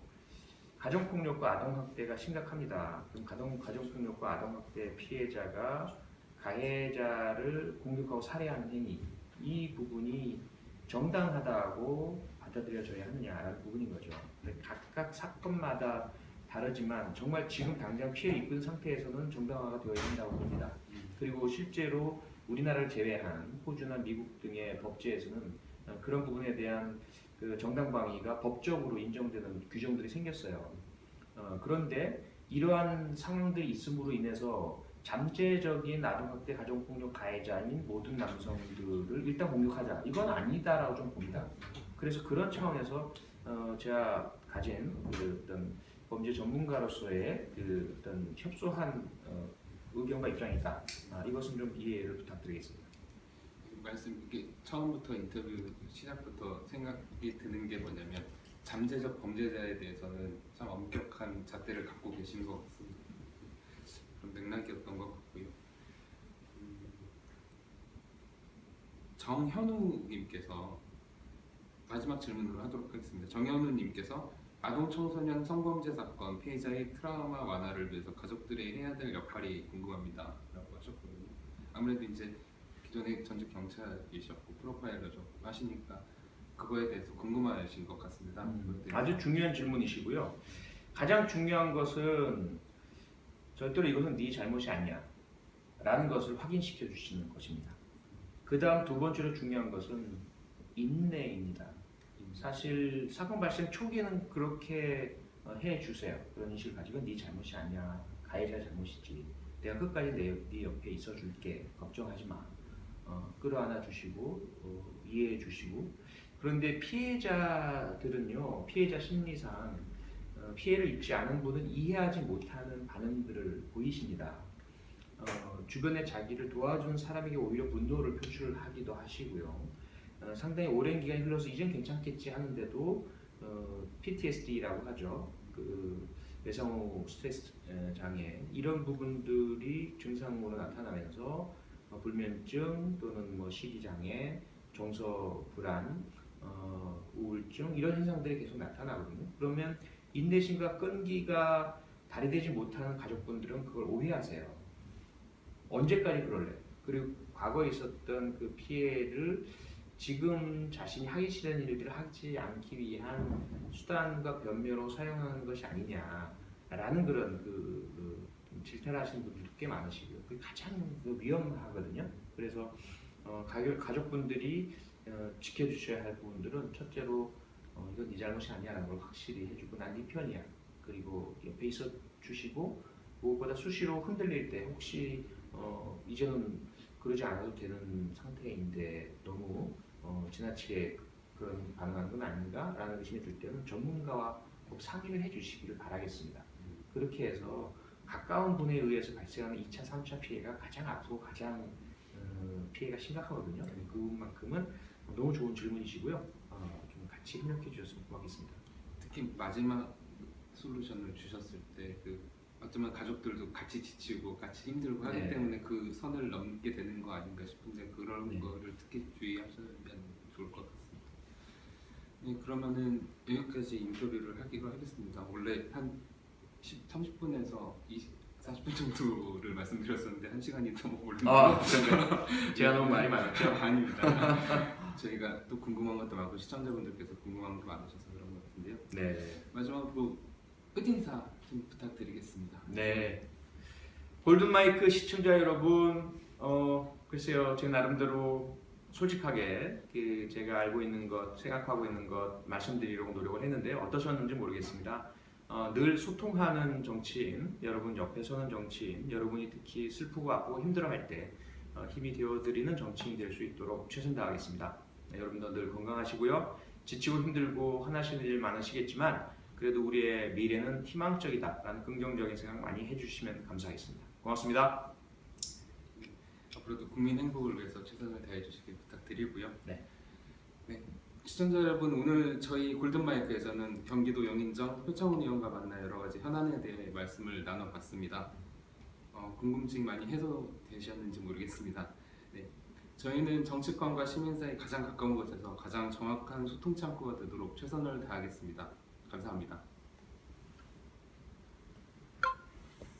B: 가정폭력과 아동학대가 심각합니다. 그럼 가정폭력과 아동학대 피해자가 가해자를 공격하고 살해하는 행위, 이 부분이 정당하다고 받아들여져야 하느냐라는 부분인 거죠. 각각 사건마다 다르지만 정말 지금 당장 피해 입은 상태에서는 정당화가 되어야 한다고 봅니다. 그리고 실제로 우리나라를 제외한 호주나 미국 등의 법제에서는 그런 부분에 대한 그 정당방위가 법적으로 인정되는 규정들이 생겼어요. 그런데 이러한 상황들이 있음으로 인해서 잠재적인 아동학대 가정폭력 가해자인 모든 남성들을 일단 공격하자, 이건 아니다라고 좀 봅니다. 그래서 그런 차원에서 제가 가진 그 어떤 범죄 전문가로서의 그 어떤 협소한 의견과 입장이 있다. 이것은 좀 이해를 부탁드리겠습니다.
A: 이게 처음부터 인터뷰 시작부터 생각이 드는 게 뭐냐면 잠재적 범죄자에 대해서는 참 엄격한 잣대를 갖고 계신 것 같습니다. 그런 맥락이었던 것 같고요. 정현우님께서 마지막 질문으로 하도록 하겠습니다. 정현우님께서 아동 청소년 성범죄 사건 피해자의 트라우마 완화를 위해서 가족들이 해야 될 역할이 궁금합니다라고 하셨거든요. 아무래도 이제 기존에 전직 경찰이셨고 프로파일러죠 하시니까 그거에 대해서 궁금하신 것 같습니다. 그거에 대해서.
B: 아주 중요한 질문이시고요. 가장 중요한 것은 절대로 이것은 네 잘못이 아니야 라는 것을 확인시켜 주시는 것입니다. 그 다음 두 번째로 중요한 것은 인내입니다. 사실 사건 발생 초기에는 그렇게 해주세요. 그런 인식을 가지고 네 잘못이 아니야, 가해자 잘못이지, 내가 끝까지 네 옆에 있어줄게, 걱정하지 마, 끌어안아 주시고 이해해 주시고. 그런데 피해자들은요, 피해자 심리상 피해를 입지 않은 분은 이해하지 못하는 반응들을 보이십니다. 주변에 자기를 도와준 사람에게 오히려 분노를 표출하기도 하시고요. 상당히 오랜 기간이 흘러서 이젠 괜찮겠지 하는데도 PTSD라고 하죠. 그 외상후 스트레스 장애, 이런 부분들이 증상으로 나타나면서 불면증 또는 뭐 식이장애, 정서 불안, 우울증, 이런 현상들이 계속 나타나거든요. 그러면 인내심과 끈기가 발휘되지 못하는 가족분들은 그걸 오해하세요. 언제까지 그럴래? 그리고 과거에 있었던 그 피해를 지금 자신이 하기 싫은 일들을 하지 않기 위한 수단과 변명으로 사용하는 것이 아니냐라는 그런 질타를 하시는 분들도 꽤 많으시고요. 그게 가장 위험하거든요. 그래서 가족분들이 지켜주셔야 할 부분들은 첫째로 이건 네 잘못이 아니야라는 걸 확실히 해주고 난 네 편이야. 그리고 옆에 있어 주시고, 무엇보다 수시로 흔들릴 때 혹시 이제는 그러지 않아도 되는 상태인데 너무 지나치게 그런 반응하는 건 아닌가라는 의심이 들 때는 전문가와 꼭 상의를 해주시기를 바라겠습니다. 그렇게 해서 가까운 분에 의해서 발생하는 2차, 3차 피해가 가장 아프고 가장 피해가 심각하거든요. 그만큼은 너무 좋은 질문이시고요. 좀 같이 협력해 주셨으면 고맙겠습니다.
A: 특히 마지막 솔루션을 주셨을 때 어쩌면 가족들도 같이 지치고 같이 힘들고 하기
B: 네.
A: 때문에 그 선을 넘게 되는 거 아닌가 싶은데 그런
B: 네.
A: 거를 특히 주의하시면 좋을 것 같습니다. 네, 그러면은 여기까지 인터뷰를 하기로 하겠습니다. 원래 한 30분에서 40분 정도를 말씀드렸었는데 1시간이 넘어 올렸네요.
B: 그런가요? 제가 너무 말이 많았죠?
A: 아닙니다. 저희가 또 궁금한 것도 많고 시청자분들께서 궁금한 것도 많으셔서 그런 것 같은데요.
B: 네.
A: 마지막으로 끝인사 좀 부탁드리겠습니다.
B: 네. 골든마이크 시청자 여러분, 글쎄요, 제 나름대로 솔직하게 제가 알고 있는 것, 생각하고 있는 것 말씀드리려고 노력을 했는데 어떠셨는지 모르겠습니다. 늘 소통하는 정치인, 여러분 옆에 서는 정치인, 여러분이 특히 슬프고 아프고 힘들어할 때 힘이 되어드리는 정치인 될 수 있도록 최선 다하겠습니다. 네, 여러분도 늘 건강하시고요. 지치고 힘들고 화나시는 일 많으시겠지만 그래도 우리의 미래는 희망적이다라는 긍정적인 생각 많이 해주시면 감사하겠습니다. 고맙습니다.
A: 앞으로도 국민 행복을 위해서 최선을 다해 주시길 부탁드리고요.
B: 네.
A: 시청자 여러분, 오늘 저희 골든마이크에서는 경기도 영인정 표창훈 의원과 만나 여러 가지 현안에 대해 말씀을 나눠봤습니다. 궁금증 많이 해소되셨는지 모르겠습니다. 네. 저희는 정치권과 시민 사이 가장 가까운 곳에서 가장 정확한 소통 창구가 되도록 최선을 다하겠습니다. 감사합니다.